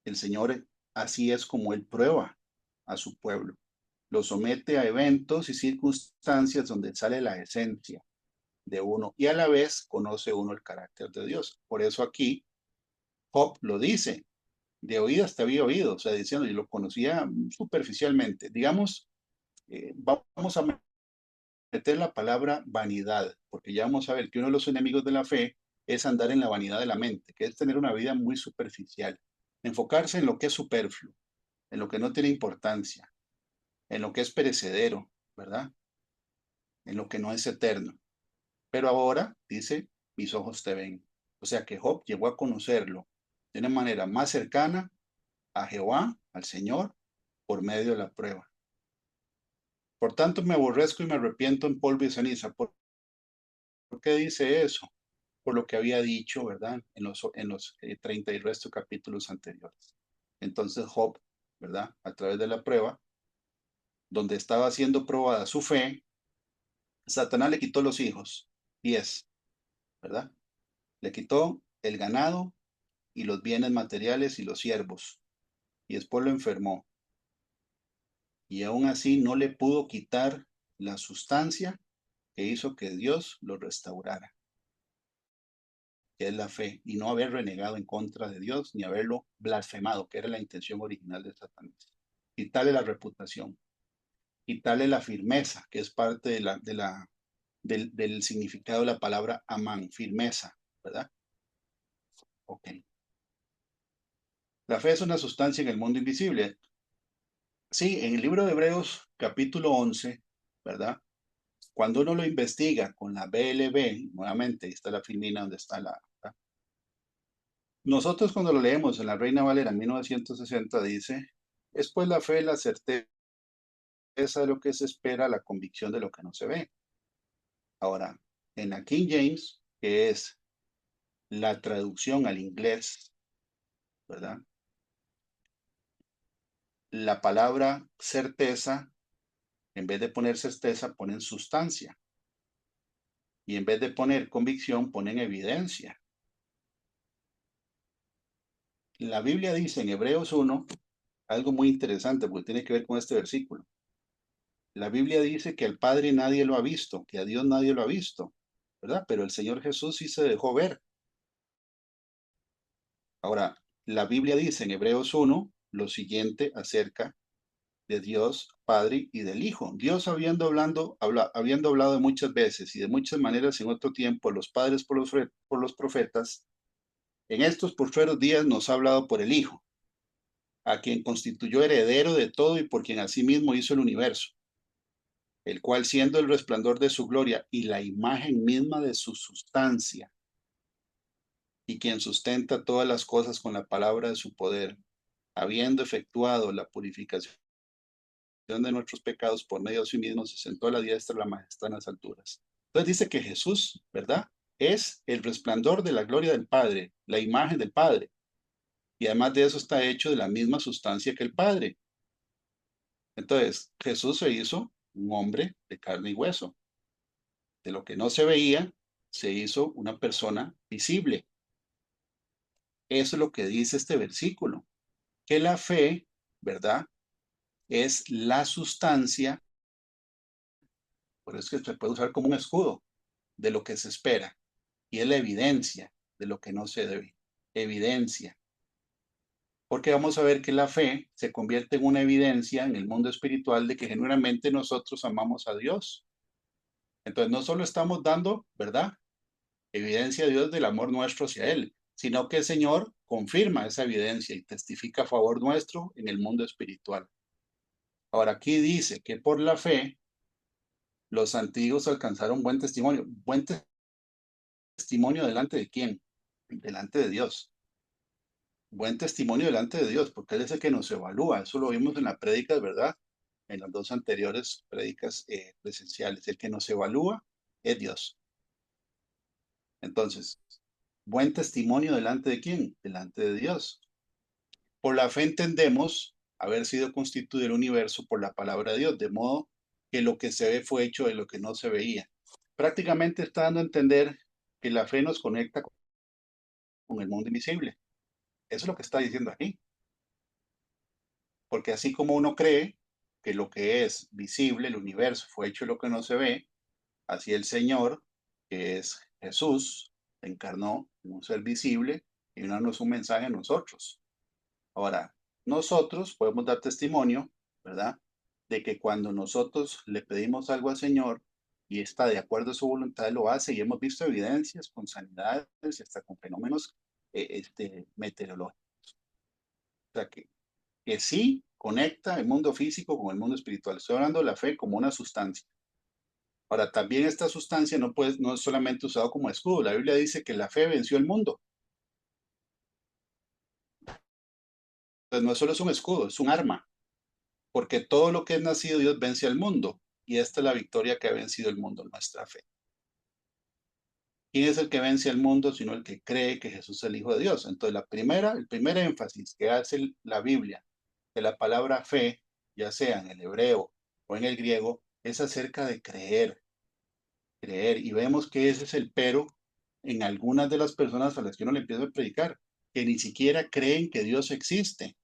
El Señor así es como Él prueba a su pueblo. Lo somete a eventos y circunstancias donde sale la esencia de uno y a la vez conoce uno el carácter de Dios. Por eso aquí Job lo dice, de oídas te había oído, o sea, diciendo, y lo conocía superficialmente. Digamos, vamos a meter la palabra vanidad, porque ya vamos a ver que uno de los enemigos de la fe es andar en la vanidad de la mente, que es tener una vida muy superficial, enfocarse en lo que es superfluo, en lo que no tiene importancia, en lo que es perecedero, ¿verdad? En lo que no es eterno. Pero ahora, dice, mis ojos te ven. O sea que Job llegó a conocerlo de una manera más cercana a Jehová, al Señor, por medio de la prueba. Por tanto, me aborrezco y me arrepiento en polvo y ceniza. ¿Por qué dice eso? Por lo que había dicho, ¿verdad? En los 30 y resto capítulos anteriores. Entonces Job, ¿verdad? A través de la prueba, donde estaba siendo probada su fe, Satanás le quitó los hijos, 10, ¿verdad? Le quitó el ganado y los bienes materiales y los siervos, y después lo enfermó. Y aún así no le pudo quitar la sustancia que hizo que Dios lo restaurara, que es la fe, y no haber renegado en contra de Dios, ni haberlo blasfemado, que era la intención original de Satanás. Quitarle la reputación, quitarle la firmeza, que es parte del significado de la palabra amán, firmeza, ¿verdad? Ok. La fe es una sustancia en el mundo invisible. Sí, en el libro de Hebreos, capítulo 11, ¿verdad? Cuando uno lo investiga con la BLB, nuevamente, ahí está la filmina donde está la... ¿verdad? Nosotros cuando lo leemos en la Reina Valera en 1960 dice, es pues la fe, la certeza de lo que se espera, la convicción de lo que no se ve. Ahora, en la King James, que es la traducción al inglés, ¿verdad? La palabra certeza, en vez de poner certeza, ponen sustancia. Y en vez de poner convicción, ponen evidencia. La Biblia dice en Hebreos 1 algo muy interesante porque tiene que ver con este versículo. La Biblia dice que al Padre nadie lo ha visto, que a Dios nadie lo ha visto, ¿verdad? Pero el Señor Jesús sí se dejó ver. Ahora, la Biblia dice en Hebreos 1 lo siguiente acerca de Dios Padre y del Hijo. Dios habiendo hablado muchas veces y de muchas maneras en otro tiempo a los padres por los profetas, en estos postreros días nos ha hablado por el Hijo, a quien constituyó heredero de todo y por quien asimismo hizo el universo, el cual siendo el resplandor de su gloria y la imagen misma de su sustancia, y quien sustenta todas las cosas con la palabra de su poder, habiendo efectuado la purificación de nuestros pecados por medio de sí mismo, se sentó a la diestra de la majestad en las alturas. Entonces dice que Jesús, ¿verdad? Es el resplandor de la gloria del Padre, la imagen del Padre. Y además de eso está hecho de la misma sustancia que el Padre. Entonces, Jesús se hizo un hombre de carne y hueso. De lo que no se veía, se hizo una persona visible. Eso es lo que dice este versículo, que la fe, ¿verdad? Es la sustancia, por eso es que se puede usar como un escudo de lo que se espera, y es la evidencia de lo que no se debe. Evidencia. Porque vamos a ver que la fe se convierte en una evidencia en el mundo espiritual de que genuinamente nosotros amamos a Dios. Entonces no solo estamos dando, ¿verdad? Evidencia a Dios del amor nuestro hacia Él, sino que el Señor confirma esa evidencia y testifica a favor nuestro en el mundo espiritual. Ahora aquí dice que por la fe los antiguos alcanzaron buen testimonio. ¿Buen testimonio delante de quién? Delante de Dios. Buen testimonio delante de Dios, porque Él es el que nos evalúa. Eso lo vimos en la prédica, ¿verdad? En las dos anteriores prédicas presenciales. El que nos evalúa es Dios. Entonces, buen testimonio delante de quién? Delante de Dios. Por la fe entendemos haber sido constituido el universo por la palabra de Dios, de modo que lo que se ve fue hecho de lo que no se veía. Prácticamente está dando a entender que la fe nos conecta con el mundo invisible. Eso es lo que está diciendo aquí. Porque así como uno cree que lo que es visible, el universo, fue hecho de lo que no se ve, así el Señor, que es Jesús, encarnó en un ser visible y nos un mensaje a nosotros. Ahora, nosotros podemos dar testimonio, ¿verdad? De que cuando nosotros le pedimos algo al Señor y está de acuerdo a su voluntad, lo hace y hemos visto evidencias con sanidades y hasta con fenómenos meteorológicos. O sea, que sí conecta el mundo físico con el mundo espiritual. Estoy hablando de la fe como una sustancia. Ahora, también esta sustancia no es solamente usado como escudo. La Biblia dice que la fe venció el mundo. Entonces no solo es un escudo, es un arma, porque todo lo que es nacido de Dios vence al mundo, y esta es la victoria que ha vencido el mundo, nuestra fe. ¿Quién es el que vence al mundo sino el que cree que Jesús es el Hijo de Dios? Entonces el primer énfasis que hace la Biblia de la palabra fe, ya sea en el hebreo o en el griego, es acerca de creer, creer. Y vemos que ese es el pero en algunas de las personas a las que uno le empieza a predicar, que ni siquiera creen que Dios existe,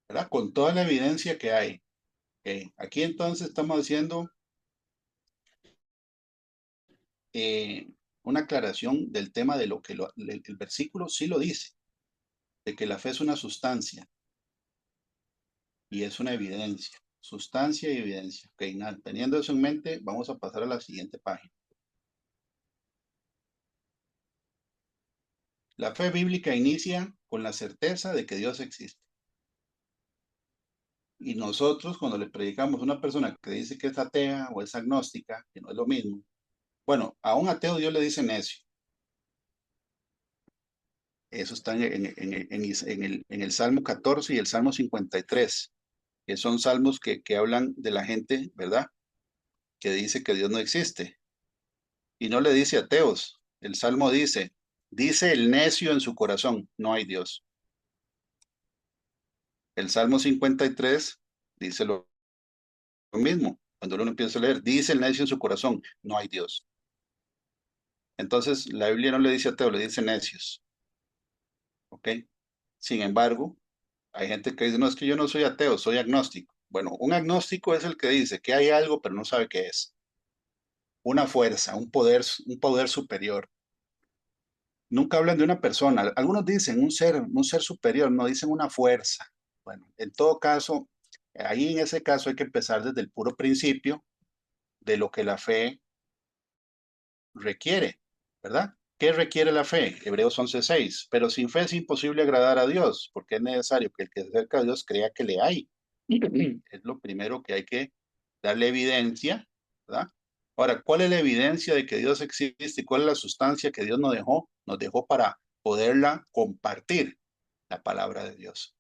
¿verdad? Con toda la evidencia que hay. Aquí entonces estamos haciendo eh, una aclaración del tema de lo que el versículo sí lo dice, de que la fe es una sustancia y es una evidencia. Sustancia y evidencia. Ok, nada, teniendo eso en mente, vamos a pasar a la siguiente página. La fe bíblica inicia con la certeza de que Dios existe. Y nosotros, cuando le predicamos a una persona que dice que es atea o es agnóstica, que no es lo mismo, bueno, a un ateo Dios le dice necio. Eso está en el Salmo 14 y el Salmo 53, que son salmos que hablan de la gente, ¿verdad? Que dice que Dios no existe. Y no le dice ateos. El Salmo dice el necio en su corazón, no hay Dios. El Salmo 53 dice lo mismo. Cuando uno empieza a leer, dice el necio en su corazón, no hay Dios. Entonces, la Biblia no le dice ateo, le dice necios. ¿Ok? Sin embargo, hay gente que dice, no, es que yo no soy ateo, soy agnóstico. Bueno, un agnóstico es el que dice que hay algo, pero no sabe qué es. Una fuerza, un poder superior. Nunca hablan de una persona. Algunos dicen un ser superior, no dicen una fuerza. Bueno, en todo caso, ahí en ese caso hay que empezar desde el puro principio de lo que la fe requiere, ¿verdad? ¿Qué requiere la fe? Hebreos 11:6. Pero sin fe es imposible agradar a Dios, porque es necesario que el que se acerca a Dios crea que le hay. Es lo primero que hay que darle evidencia, ¿verdad? Ahora, ¿cuál es la evidencia de que Dios existe y cuál es la sustancia que Dios nos dejó? Nos dejó para poderla compartir, la palabra de Dios.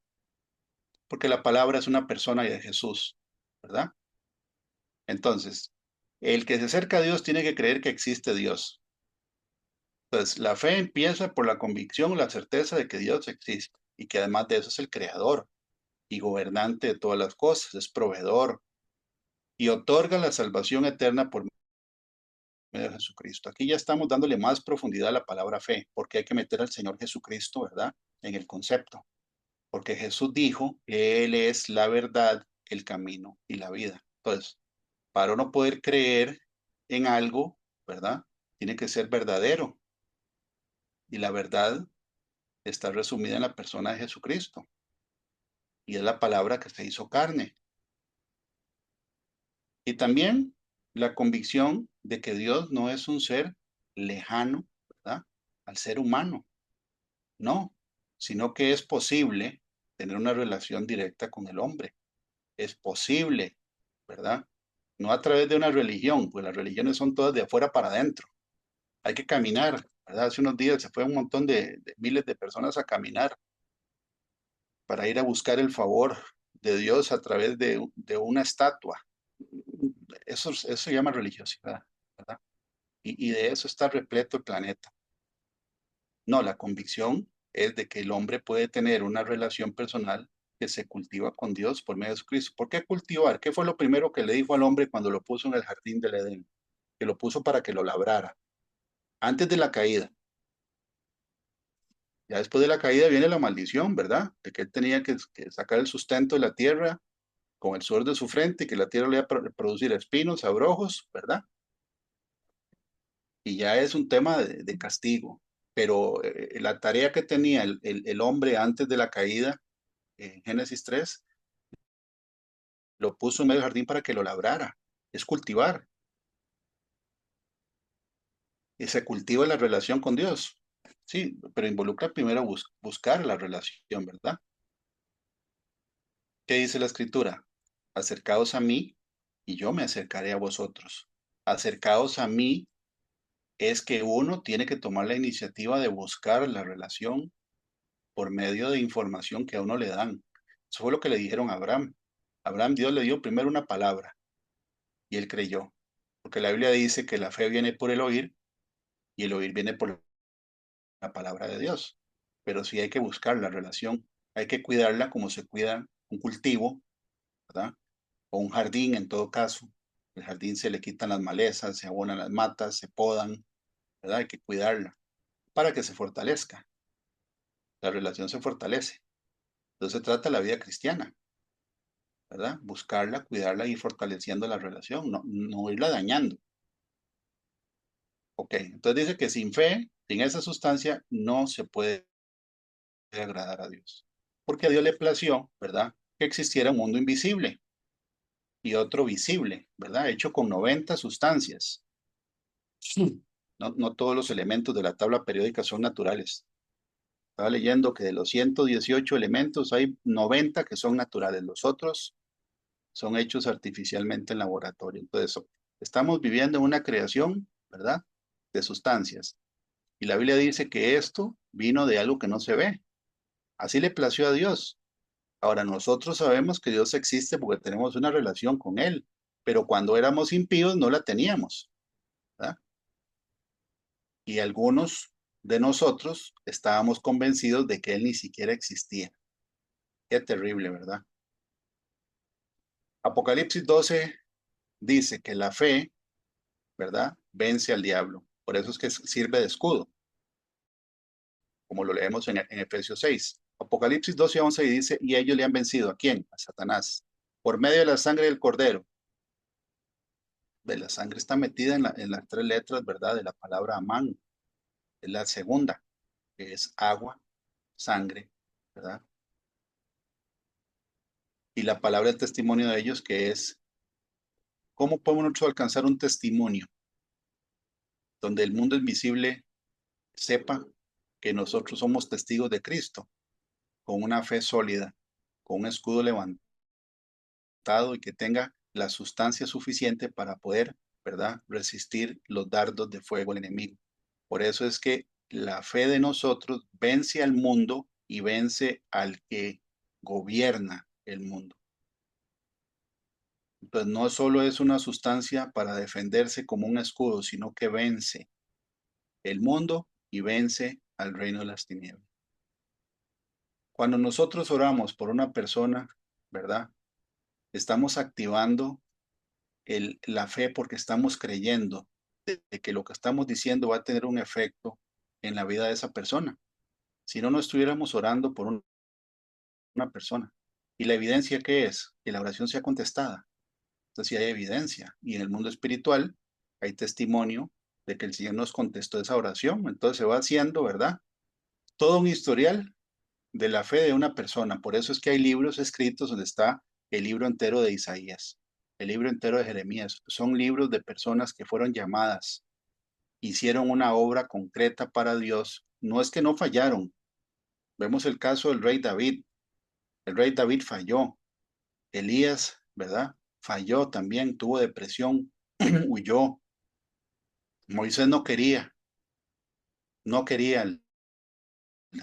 Porque la palabra es una persona y de Jesús, ¿verdad? Entonces, el que se acerca a Dios tiene que creer que existe Dios. Entonces, la fe empieza por la convicción o la certeza de que Dios existe y que además de eso es el creador y gobernante de todas las cosas, es proveedor y otorga la salvación eterna por medio de Jesucristo. Aquí ya estamos dándole más profundidad a la palabra fe, porque hay que meter al Señor Jesucristo, ¿verdad? En el concepto, porque Jesús dijo que Él es la verdad, el camino y la vida. Entonces, para uno poder creer en algo, ¿verdad? Tiene que ser verdadero y la verdad está resumida en la persona de Jesucristo y es la palabra que se hizo carne. Y también la convicción de que Dios no es un ser lejano, ¿verdad? Al ser humano, no, sino que es posible tener una relación directa con el hombre. Es posible, ¿verdad? No a través de una religión, pues las religiones son todas de afuera para adentro. Hay que caminar, ¿verdad? Hace unos días se fue un montón de miles de personas a caminar para ir a buscar el favor de Dios a través de una estatua. Eso se llama religiosidad, ¿verdad? Y de eso está repleto el planeta. No, la convicción es de que el hombre puede tener una relación personal que se cultiva con Dios por medio de Jesucristo. ¿Por qué cultivar? ¿Qué fue lo primero que le dijo al hombre cuando lo puso en el jardín del Edén? Que lo puso para que lo labrara, antes de la caída. Ya después de la caída viene la maldición, ¿verdad? De que él tenía que sacar el sustento de la tierra con el sudor de su frente y que la tierra le iba a producir espinos, abrojos, ¿verdad? Y ya es un tema de castigo. Pero la tarea que tenía el hombre antes de la caída, en Génesis 3, lo puso en medio del jardín para que lo labrara. Es cultivar. Y se cultiva la relación con Dios. Sí, pero involucra primero buscar la relación, ¿verdad? ¿Qué dice la escritura? Acercaos a mí y yo me acercaré a vosotros. Acercaos a mí es que uno tiene que tomar la iniciativa de buscar la relación por medio de información que a uno le dan. Eso fue lo que le dijeron a Abraham. Abraham, Dios le dio primero una palabra y él creyó, porque la Biblia dice que la fe viene por el oír y el oír viene por la palabra de Dios. Pero sí hay que buscar la relación, hay que cuidarla como se cuida un cultivo, ¿verdad? O un jardín en todo caso. El jardín se le quitan las malezas, se abonan las matas, se podan, ¿verdad? Hay que cuidarla para que se fortalezca. La relación se fortalece. Entonces se trata de la vida cristiana, ¿verdad? Buscarla, cuidarla y ir fortaleciendo la relación, no irla dañando. Ok, entonces dice que sin fe, sin esa sustancia, no se puede agradar a Dios. Porque a Dios le plació, ¿verdad? Que existiera un mundo invisible y otro visible, ¿verdad? Hecho con 90 sustancias. Sí. No todos los elementos de la tabla periódica son naturales. Estaba leyendo que de los 118 elementos hay 90 que son naturales. Los otros son hechos artificialmente en laboratorio. Entonces, estamos viviendo en una creación, ¿verdad? De sustancias. Y la Biblia dice que esto vino de algo que no se ve. Así le plació a Dios. Ahora, nosotros sabemos que Dios existe porque tenemos una relación con Él, pero cuando éramos impíos no la teníamos, ¿verdad? Y algunos de nosotros estábamos convencidos de que Él ni siquiera existía. Qué terrible, ¿verdad? Apocalipsis 12 dice que la fe, ¿verdad? Vence al diablo. Por eso es que sirve de escudo, como lo leemos en Efesios 6. Apocalipsis 12 y 11 dice, y ellos le han vencido. ¿A quién? A Satanás. Por medio de la sangre del cordero. De la sangre está metida en las tres letras, ¿verdad? De la palabra amán. Es la segunda, que es agua, sangre, ¿verdad? Y la palabra del testimonio de ellos, que es, ¿cómo podemos nosotros alcanzar un testimonio donde el mundo invisible sepa que nosotros somos testigos de Cristo, con una fe sólida, con un escudo levantado y que tenga la sustancia suficiente para poder, ¿verdad?, resistir los dardos de fuego del enemigo. Por eso es que la fe de nosotros vence al mundo y vence al que gobierna el mundo. Entonces no solo es una sustancia para defenderse como un escudo, sino que vence el mundo y vence al reino de las tinieblas. Cuando nosotros oramos por una persona, ¿verdad? Estamos activando la fe porque estamos creyendo de que lo que estamos diciendo va a tener un efecto en la vida de esa persona. Si no, no estuviéramos orando por una persona. ¿Y la evidencia qué es? Que la oración sea contestada. Entonces, sí hay evidencia. Y en el mundo espiritual hay testimonio de que el Señor nos contestó esa oración. Entonces se va haciendo, ¿verdad? Todo un historial de la fe de una persona. Por eso es que hay libros escritos donde está el libro entero de Isaías, el libro entero de Jeremías. Son libros de personas que fueron llamadas, hicieron una obra concreta para Dios. No es que no fallaron. Vemos el caso del rey David. El rey David falló. Elías, ¿verdad? Falló también, tuvo depresión, huyó. Moisés no quería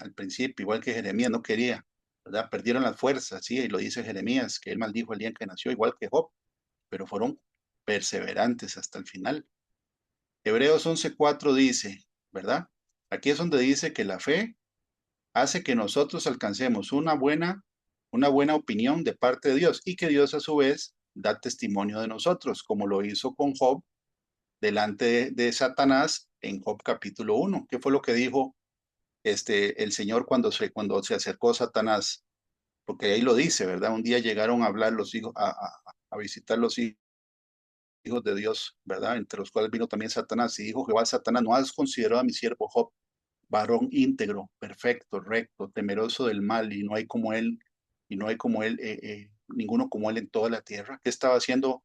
al principio, igual que Jeremías no quería, ¿verdad? Perdieron las fuerzas, sí, y lo dice Jeremías, que él maldijo el día en que nació, igual que Job, pero fueron perseverantes hasta el final. Hebreos 11:4 dice, ¿verdad? Aquí es donde dice que la fe hace que nosotros alcancemos una buena opinión de parte de Dios y que Dios a su vez da testimonio de nosotros, como lo hizo con Job delante de Satanás en Job capítulo 1. ¿Qué fue lo que dijo el Señor cuando se acercó a Satanás? Porque ahí lo dice, ¿verdad? Un día llegaron a hablar los hijos, a visitar los hijos de Dios, ¿verdad? Entre los cuales vino también Satanás. Y dijo Jehová a Satanás, ¿no has considerado a mi siervo Job, varón íntegro, perfecto, recto, temeroso del mal, y no hay como él, ninguno como él en toda la tierra? ¿Qué estaba haciendo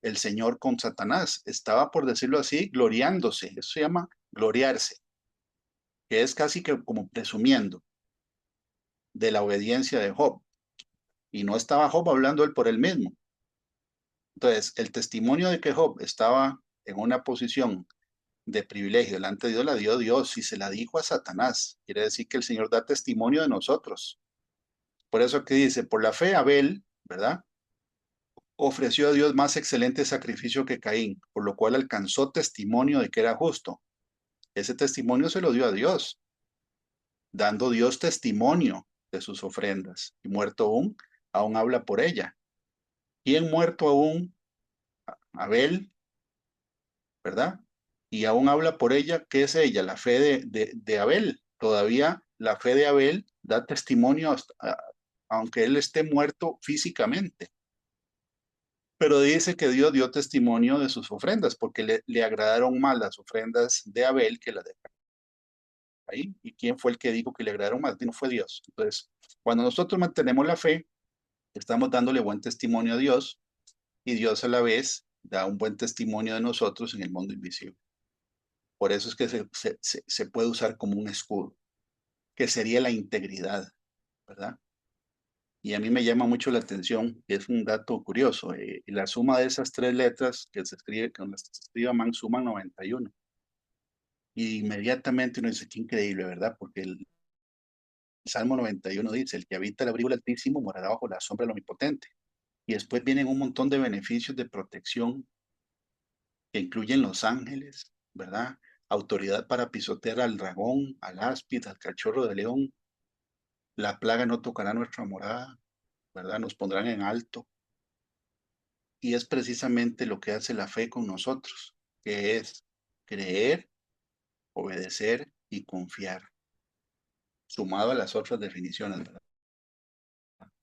el Señor con Satanás? Estaba, por decirlo así, gloriándose. Eso se llama gloriarse, que es casi que como presumiendo de la obediencia de Job. Y no estaba Job hablando él por él mismo. Entonces, el testimonio de que Job estaba en una posición de privilegio delante de Dios la dio Dios y se la dijo a Satanás. Quiere decir que el Señor da testimonio de nosotros. Por eso que dice, por la fe Abel, ¿verdad? Ofreció a Dios más excelente sacrificio que Caín, por lo cual alcanzó testimonio de que era justo. Ese testimonio se lo dio a Dios, dando Dios testimonio de sus ofrendas. Y muerto aún habla por ella. Y en muerto aún, Abel, ¿verdad? Y aún habla por ella, ¿qué es ella? La fe de Abel. Todavía la fe de Abel da testimonio aunque él esté muerto físicamente. Pero dice que Dios dio testimonio de sus ofrendas, porque le agradaron más las ofrendas de Abel que las de Caín. ¿Y quién fue el que dijo que le agradaron más? No fue Dios. Entonces, cuando nosotros mantenemos la fe, estamos dándole buen testimonio a Dios y Dios a la vez da un buen testimonio de nosotros en el mundo invisible. Por eso es que se puede usar como un escudo, que sería la integridad, ¿verdad? Y a mí me llama mucho la atención, y es un dato curioso, la suma de esas tres letras que se escribe, con las que se escribe man, suman 91. Y inmediatamente uno dice, qué increíble, ¿verdad? Porque el Salmo 91 dice, el que habita el abrigo del Altísimo morará bajo la sombra del Omnipotente. Y después vienen un montón de beneficios de protección que incluyen los ángeles, ¿verdad? Autoridad para pisotear al dragón, al áspid, al cachorro de león. La plaga no tocará nuestra morada, ¿verdad? Nos pondrán en alto. Y es precisamente lo que hace la fe con nosotros, que es creer, obedecer y confiar, sumado a las otras definiciones, ¿verdad?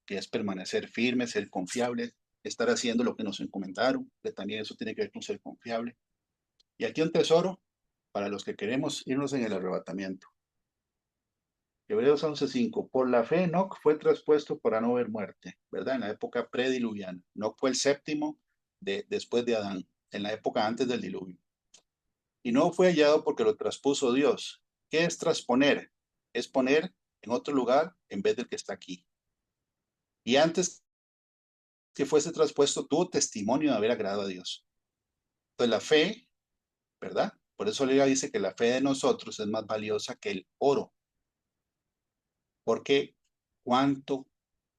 Que es permanecer firme, ser confiable, estar haciendo lo que nos encomendaron, que también eso tiene que ver con ser confiable. Y aquí un tesoro para los que queremos irnos en el arrebatamiento. Hebreos 11:5. Por la fe Enoc fue traspuesto para no ver muerte, ¿verdad? En la época prediluviana. Enoc fue el séptimo después de Adán, en la época antes del diluvio. Y no fue hallado porque lo traspuso Dios. ¿Qué es trasponer? Es poner en otro lugar en vez del que está aquí. Y antes que fuese traspuesto, tuvo testimonio de haber agradado a Dios. Entonces la fe, ¿verdad? Por eso Liga dice que la fe de nosotros es más valiosa que el oro. Porque ¿cuánto,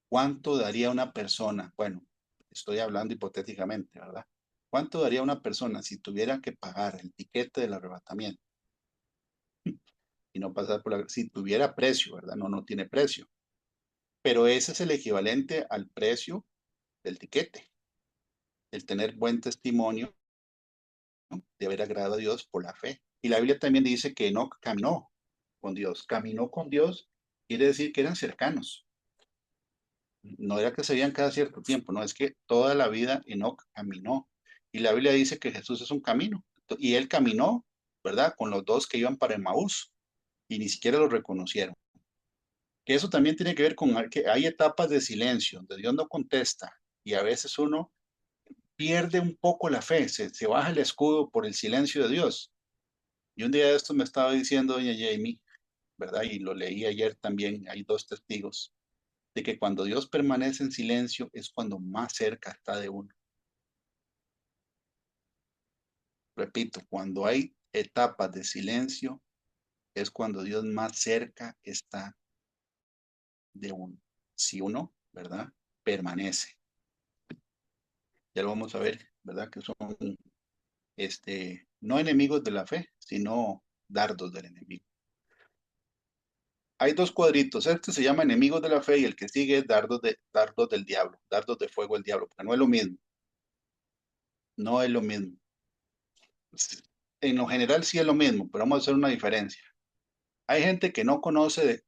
cuánto daría una persona? Bueno, estoy hablando hipotéticamente, ¿verdad? ¿Cuánto daría una persona si tuviera que pagar el tiquete del arrebatamiento y no pasar por si tuviera precio, ¿verdad? No, no tiene precio. Pero ese es el equivalente al precio del tiquete, el tener buen testimonio, ¿no? De haber agradado a Dios por la fe. Y la Biblia también dice que Enoch caminó con Dios. Caminó con Dios quiere decir que eran cercanos. No era que se veían cada cierto tiempo, no, es que toda la vida Enoch caminó. Y la Biblia dice que Jesús es un camino. Y él caminó, ¿verdad? Con los dos que iban para Emaús y ni siquiera lo reconocieron. Que eso también tiene que ver con que hay etapas de silencio, donde Dios no contesta y a veces uno pierde un poco la fe, se baja el escudo por el silencio de Dios. Y un día de esto me estaba diciendo doña Jamie, ¿verdad? Y lo leí ayer también, hay dos testigos, de que cuando Dios permanece en silencio es cuando más cerca está de uno. Repito, cuando hay etapas de silencio es cuando Dios más cerca está de uno. Si uno, ¿verdad? Permanece. Ya lo vamos a ver, ¿verdad? Que son no enemigos de la fe, sino dardos del enemigo. Hay dos cuadritos, este se llama enemigos de la fe y el que sigue es dardos del diablo, dardos de fuego del diablo, porque no es lo mismo, no es lo mismo. En lo general sí es lo mismo, pero vamos a hacer una diferencia. Hay gente que no conoce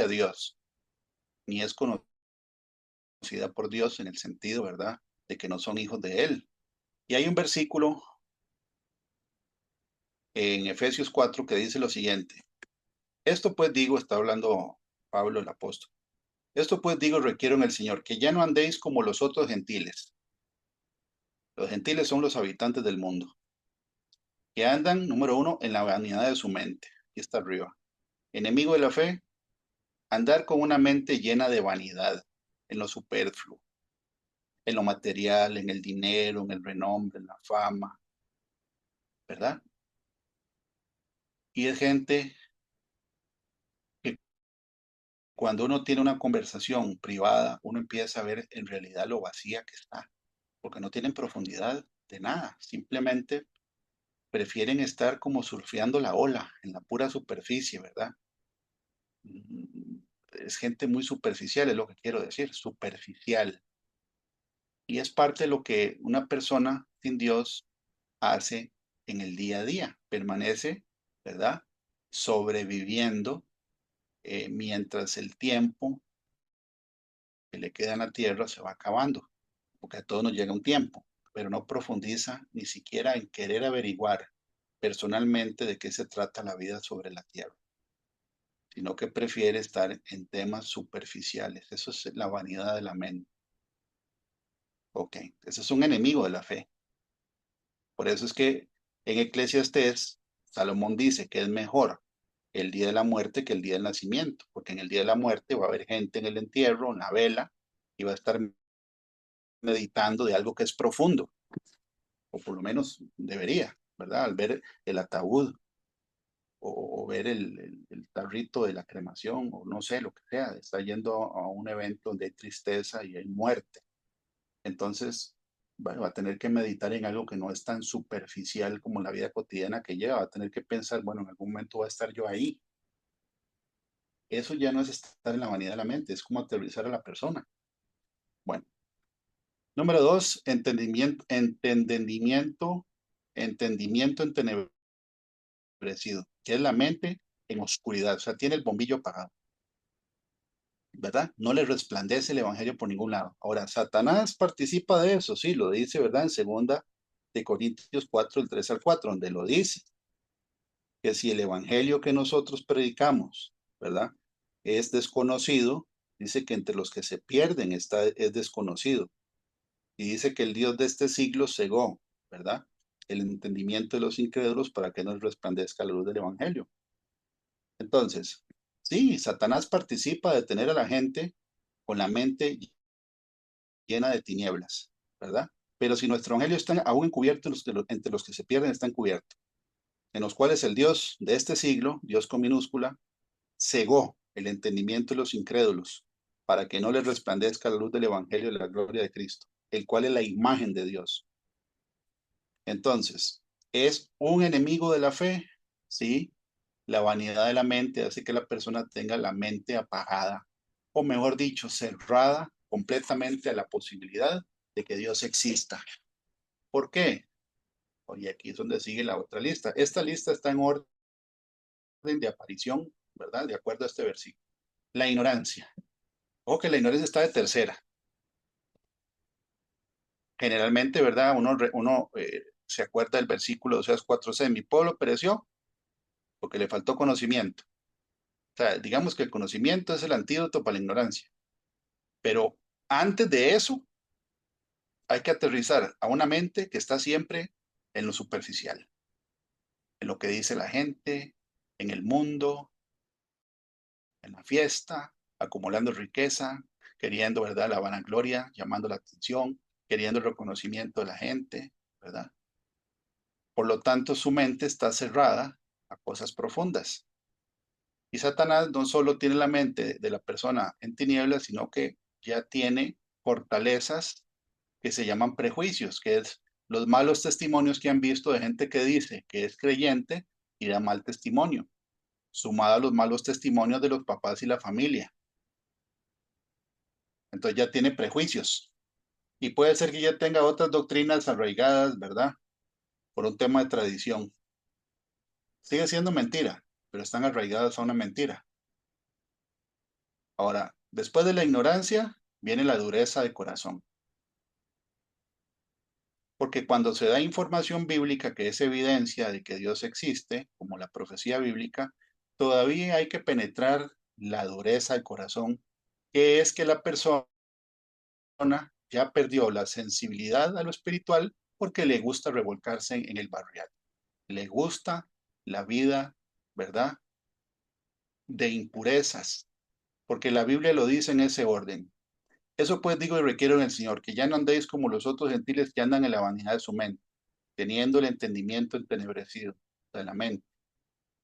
a Dios, ni es conocida por Dios en el sentido, ¿verdad?, de que no son hijos de Él. Y hay un versículo en Efesios 4 que dice lo siguiente. Esto pues digo, está hablando Pablo el apóstol. Esto pues digo, requiero en el Señor, que ya no andéis como los otros gentiles. Los gentiles son los habitantes del mundo, que andan, número uno, en la vanidad de su mente. Aquí está arriba. Enemigo de la fe, andar con una mente llena de vanidad, en lo superfluo, en lo material, en el dinero, en el renombre, en la fama, ¿verdad? Y es gente que cuando uno tiene una conversación privada, uno empieza a ver en realidad lo vacía que está, porque no tienen profundidad de nada, simplemente prefieren estar como surfeando la ola en la pura superficie, ¿verdad? Mm, Es gente muy superficial, es lo que quiero decir, superficial. Y es parte de lo que una persona sin Dios hace en el día a día. Permanece, ¿verdad? Sobreviviendo mientras el tiempo que le queda en la tierra se va acabando, porque a todos nos llega un tiempo, pero no profundiza ni siquiera en querer averiguar personalmente de qué se trata la vida sobre la tierra, sino que prefiere estar en temas superficiales. Eso es la vanidad de la mente. Ok, ese es un enemigo de la fe. Por eso es que en Eclesiastés, Salomón dice que es mejor el día de la muerte que el día del nacimiento, porque en el día de la muerte va a haber gente en el entierro, en la vela, y va a estar meditando de algo que es profundo, o por lo menos debería, ¿verdad? Al ver el ataúd o ver el tarrito de la cremación, o no sé, lo que sea, está yendo a un evento donde hay tristeza y hay muerte. Entonces, bueno, va a tener que meditar en algo que no es tan superficial como la vida cotidiana que lleva, va a tener que pensar, bueno, en algún momento va a estar yo ahí. Eso ya no es estar en la vanidad de la mente, es como aterrizar a la persona. Bueno, número dos, entendimiento entenebrecido, que es la mente en oscuridad, o sea, tiene el bombillo apagado, ¿verdad? No le resplandece el evangelio por ningún lado. Ahora, Satanás participa de eso, sí, lo dice, ¿verdad? En segunda de Corintios 4, el 3 al 4, donde lo dice, que si el evangelio que nosotros predicamos, ¿verdad? Es desconocido, dice que entre los que se pierden es desconocido. Y dice que el Dios de este siglo cegó, ¿verdad? El entendimiento de los incrédulos para que no resplandezca la luz del evangelio. Entonces, sí, Satanás participa de tener a la gente con la mente llena de tinieblas, ¿verdad? Pero si nuestro evangelio está aún encubierto, entre los que se pierden está encubierto, en los cuales el Dios de este siglo, Dios con minúscula, cegó el entendimiento de los incrédulos para que no les resplandezca la luz del evangelio de la gloria de Cristo, el cual es la imagen de Dios. Entonces, ¿es un enemigo de la fe? Sí, la vanidad de la mente hace que la persona tenga la mente apagada, o mejor dicho, cerrada completamente a la posibilidad de que Dios exista. ¿Por qué? Oye, aquí es donde sigue la otra lista. Esta lista está en orden de aparición, ¿verdad? De acuerdo a este versículo. La ignorancia. Ojo que la ignorancia está de tercera. Generalmente, ¿verdad? Uno se acuerda del versículo de Oseas 4:6. Mi pueblo pereció porque le faltó conocimiento. O sea, digamos que el conocimiento es el antídoto para la ignorancia. Pero antes de eso, hay que aterrizar a una mente que está siempre en lo superficial, en lo que dice la gente, en el mundo, en la fiesta, acumulando riqueza, queriendo, ¿verdad?, la vanagloria, llamando la atención, queriendo el reconocimiento de la gente, ¿verdad? Por lo tanto, su mente está cerrada a cosas profundas. Y Satanás no solo tiene la mente de la persona en tinieblas, sino que ya tiene fortalezas que se llaman prejuicios, que es los malos testimonios que han visto de gente que dice que es creyente y da mal testimonio, sumado a los malos testimonios de los papás y la familia. Entonces ya tiene prejuicios. Y puede ser que ya tenga otras doctrinas arraigadas, ¿verdad? Por un tema de tradición. Sigue siendo mentira, pero están arraigadas a una mentira. Ahora, después de la ignorancia, viene la dureza de corazón. Porque cuando se da información bíblica que es evidencia de que Dios existe, como la profecía bíblica, todavía hay que penetrar la dureza del corazón, que es que la persona ya perdió la sensibilidad a lo espiritual porque le gusta revolcarse en el barrial. Le gusta la vida, ¿verdad? De impurezas, porque la Biblia lo dice en ese orden. Eso pues digo y requiero en el Señor, que ya no andéis como los otros gentiles que andan en la vanidad de su mente, teniendo el entendimiento entenebrecido de la mente.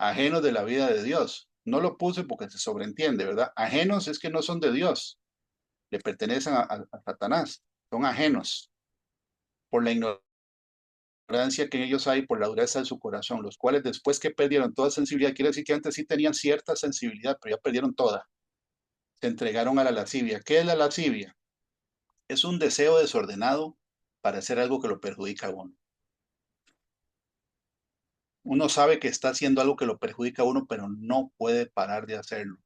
ajenos de la vida de Dios. No lo puse porque se sobreentiende, ¿verdad? Ajenos es que no son de Dios, le pertenecen a Satanás, son ajenos por la ignorancia que en ellos hay, por la dureza de su corazón, los cuales después que perdieron toda sensibilidad, quiere decir que antes sí tenían cierta sensibilidad, pero ya perdieron toda, se entregaron a la lascivia. ¿Qué es la lascivia? Es un deseo desordenado para hacer algo que lo perjudica a uno. Uno sabe que está haciendo algo que lo perjudica a uno, pero no puede parar de hacerlo.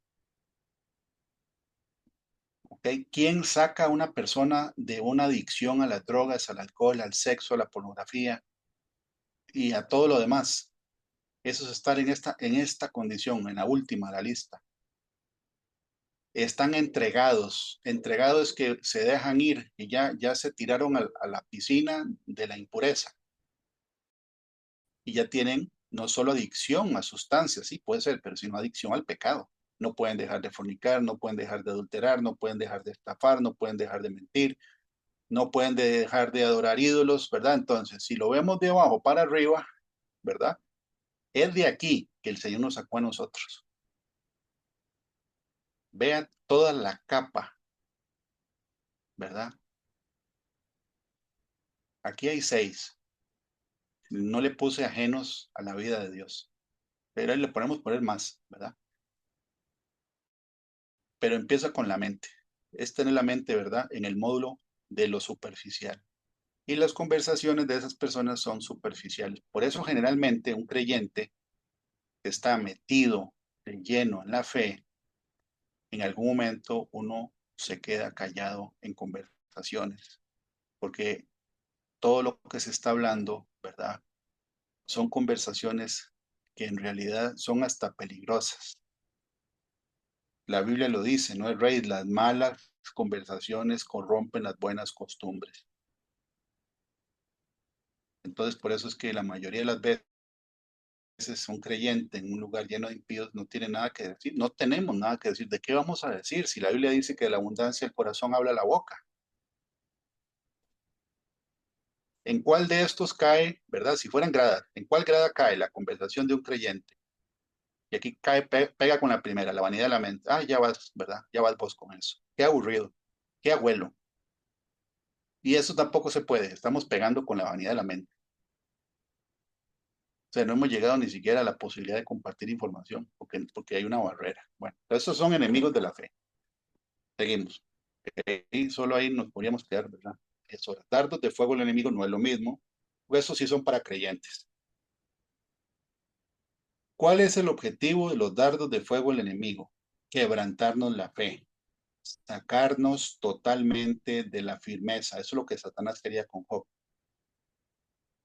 ¿Ok? ¿Quién saca a una persona de una adicción a las drogas, al alcohol, al sexo, a la pornografía y a todo lo demás? Eso es estar en esta condición, en la última, la lista. Están entregados. Entregados que se dejan ir y ya se tiraron a la piscina de la impureza y ya tienen no solo adicción a sustancias, sí puede ser, pero sino adicción al pecado. No pueden dejar de fornicar, no pueden dejar de adulterar, no pueden dejar de estafar, no pueden dejar de mentir, no pueden dejar de adorar ídolos, ¿verdad? Entonces, si lo vemos de abajo para arriba, ¿verdad? Es de aquí que el Señor nos sacó a nosotros. Vean toda la capa, ¿verdad? Aquí hay 6. No le puse ajenos a la vida de Dios, pero ahí le podemos poner más, ¿verdad? Pero empieza con la mente. Es tener la mente, ¿verdad? En el módulo de lo superficial. Y las conversaciones de esas personas son superficiales. Por eso generalmente un creyente que está metido, de lleno en la fe, en algún momento uno se queda callado en conversaciones, porque todo lo que se está hablando, ¿verdad? Son conversaciones que en realidad son hasta peligrosas. La Biblia lo dice, ¿no? El rey, las malas conversaciones corrompen las buenas costumbres. Entonces, por eso es que la mayoría de las veces un creyente en un lugar lleno de impíos no tiene nada que decir, no tenemos nada que decir. ¿De qué vamos a decir? Si la Biblia dice que de la abundancia del corazón habla la boca. ¿En cuál de estos cae, verdad? Si fueran gradas, ¿en cuál grada cae la conversación de un creyente? Y aquí cae, pega con la primera, la vanidad de la mente. Ah, ya vas, ¿verdad? Ya vas vos con eso. Qué aburrido, qué abuelo. Y eso tampoco se puede. Estamos pegando con la vanidad de la mente. O sea, no hemos llegado ni siquiera a la posibilidad de compartir información porque hay una barrera. Bueno, estos son enemigos de la fe. Seguimos. Y solo ahí nos podríamos quedar, ¿verdad? Eso, dardos de fuego al enemigo no es lo mismo. Esos sí son para creyentes. ¿Cuál es el objetivo de los dardos de fuego del enemigo? Quebrantarnos la fe, sacarnos totalmente de la firmeza. Eso es lo que Satanás quería con Job.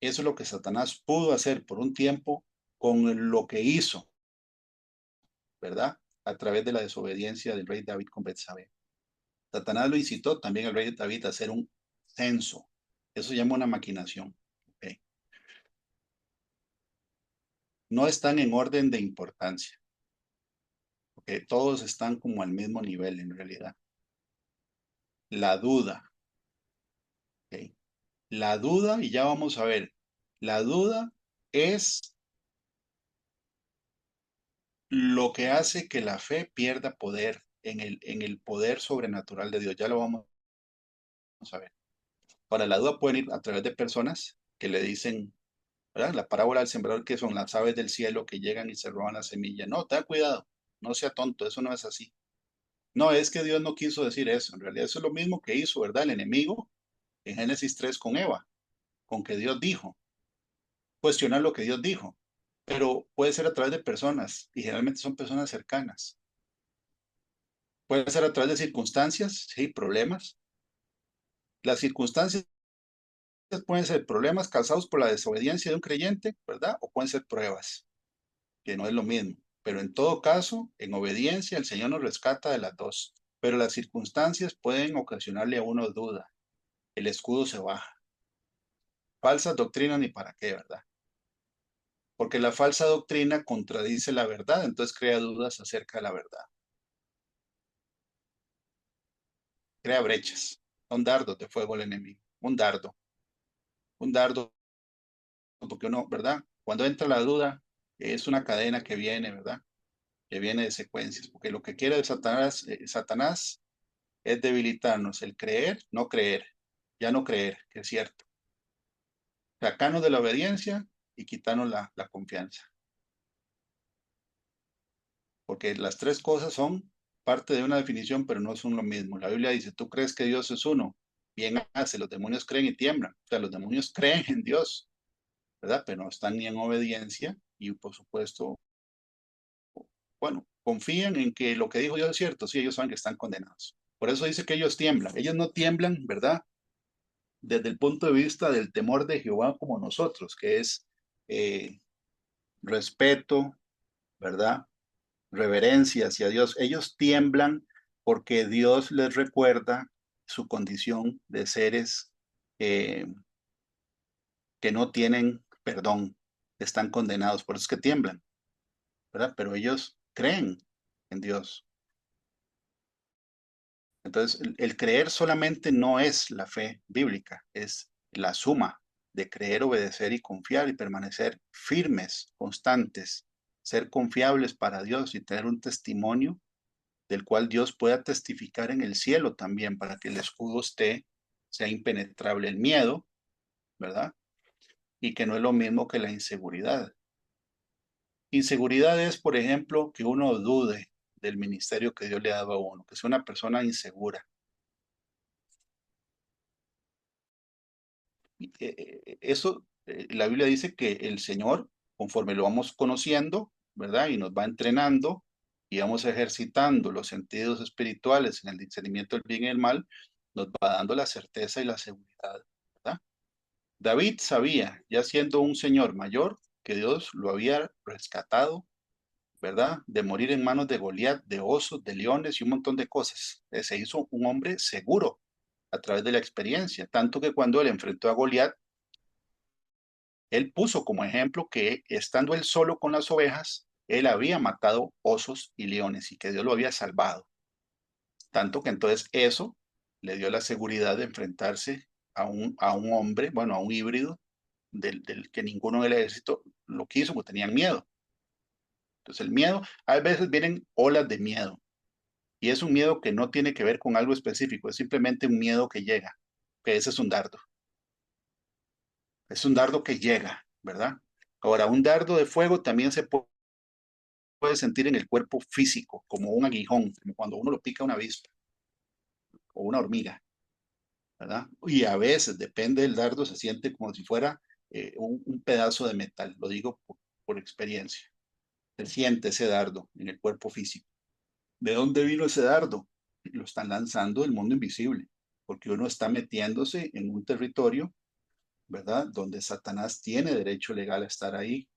Eso es lo que Satanás pudo hacer por un tiempo con lo que hizo, ¿verdad? A través de la desobediencia del rey David con Betsabé. Satanás lo incitó también al rey David a hacer un censo. Eso se llama una maquinación. ¿Ok? No están en orden de importancia, porque todos están como al mismo nivel en realidad. La duda, ¿ok? La duda, y ya vamos a ver, la duda es lo que hace que la fe pierda poder en el poder sobrenatural de Dios. Ya lo vamos a ver. Para la duda pueden ir a través de personas que le dicen, ¿verdad? La parábola del sembrador, que son las aves del cielo que llegan y se roban la semilla. No, ten cuidado, no sea tonto, eso no es así. No, es que Dios no quiso decir eso. En realidad eso es lo mismo que hizo, ¿verdad? El enemigo en Génesis 3 con Eva, con que Dios dijo, cuestionar lo que Dios dijo. Pero puede ser a través de personas y generalmente son personas cercanas. Puede ser a través de circunstancias, sí, problemas. Las circunstancias pueden ser problemas causados por la desobediencia de un creyente, ¿verdad? O pueden ser pruebas, que no es lo mismo. Pero en todo caso, en obediencia, el Señor nos rescata de las dos. Pero las circunstancias pueden ocasionarle a uno duda. El escudo se baja. Falsas doctrinas ni para qué, ¿verdad? Porque la falsa doctrina contradice la verdad, entonces crea dudas acerca de la verdad. Crea brechas. Son dardos de fuego el enemigo. Un dardo, porque uno, ¿verdad? Cuando entra la duda, es una cadena que viene, ¿verdad? Que viene de secuencias, porque lo que quiere Satanás es debilitarnos el creer, no creer, ya no creer, que es cierto. Sacarnos de la obediencia y quitarnos la confianza. Porque las tres cosas son parte de una definición, pero no son lo mismo. La Biblia dice, tú crees que Dios es uno, bien hace, los demonios creen y tiemblan. O sea, los demonios creen en Dios, ¿verdad? Pero no están ni en obediencia y por supuesto, bueno, confían en que lo que dijo Dios es cierto, sí, ellos saben que están condenados. Por eso dice que ellos tiemblan. Ellos no tiemblan, ¿verdad? Desde el punto de vista del temor de Jehová como nosotros, que es eh, respeto, ¿verdad? Reverencia hacia Dios. Ellos tiemblan porque Dios les recuerda su condición de seres eh, que no tienen perdón, están condenados, por eso es que tiemblan, ¿verdad? Pero ellos creen en Dios. Entonces, el creer solamente no es la fe bíblica, es la suma de creer, obedecer y confiar y permanecer firmes, constantes, ser confiables para Dios y tener un testimonio del cual Dios pueda testificar en el cielo también para que el escudo sea impenetrable. El miedo, ¿verdad? Y que no es lo mismo que la inseguridad. Inseguridad es, por ejemplo, que uno dude del ministerio que Dios le ha dado a uno, que sea una persona insegura. Eso, la Biblia dice que el Señor, conforme lo vamos conociendo, ¿verdad? Y nos va entrenando y vamos ejercitando los sentidos espirituales en el discernimiento del bien y el mal, nos va dando la certeza y la seguridad, ¿verdad? David sabía, ya siendo un señor mayor, que Dios lo había rescatado, ¿verdad? De morir en manos de Goliat, de osos, de leones y un montón de cosas. Se hizo un hombre seguro a través de la experiencia, tanto que cuando él enfrentó a Goliat, él puso como ejemplo que estando él solo con las ovejas, él había matado osos y leones y que Dios lo había salvado. Tanto que entonces eso le dio la seguridad de enfrentarse a un hombre, bueno, a un híbrido del que ninguno del ejército lo quiso porque tenían miedo. Entonces el miedo, a veces vienen olas de miedo y es un miedo que no tiene que ver con algo específico, es simplemente un miedo que llega, que ese es un dardo que llega, ¿verdad? Ahora, un dardo de fuego también se puede sentir en el cuerpo físico, como un aguijón, como cuando uno lo pica una avispa o una hormiga, ¿verdad? Y a veces, depende del dardo, se siente como si fuera un pedazo de metal, lo digo por experiencia. Se siente ese dardo en el cuerpo físico. ¿De dónde vino ese dardo? Lo están lanzando del mundo invisible, porque uno está metiéndose en un territorio, ¿verdad? Donde Satanás tiene derecho legal a estar ahí.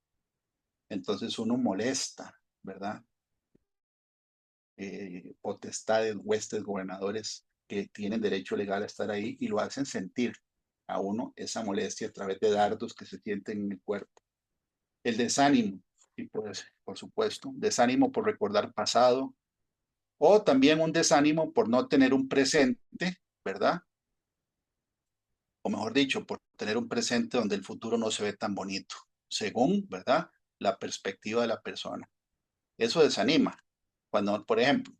Entonces uno molesta, ¿verdad? Potestades, huestes, gobernadores que tienen derecho legal a estar ahí y lo hacen sentir a uno esa molestia a través de dardos que se sienten en el cuerpo. El desánimo, y pues, por supuesto, desánimo por recordar pasado o también un desánimo por no tener un presente, ¿verdad? O mejor dicho, por tener un presente donde el futuro no se ve tan bonito, según, ¿verdad? La perspectiva de la persona. Eso desanima. Cuando, por ejemplo,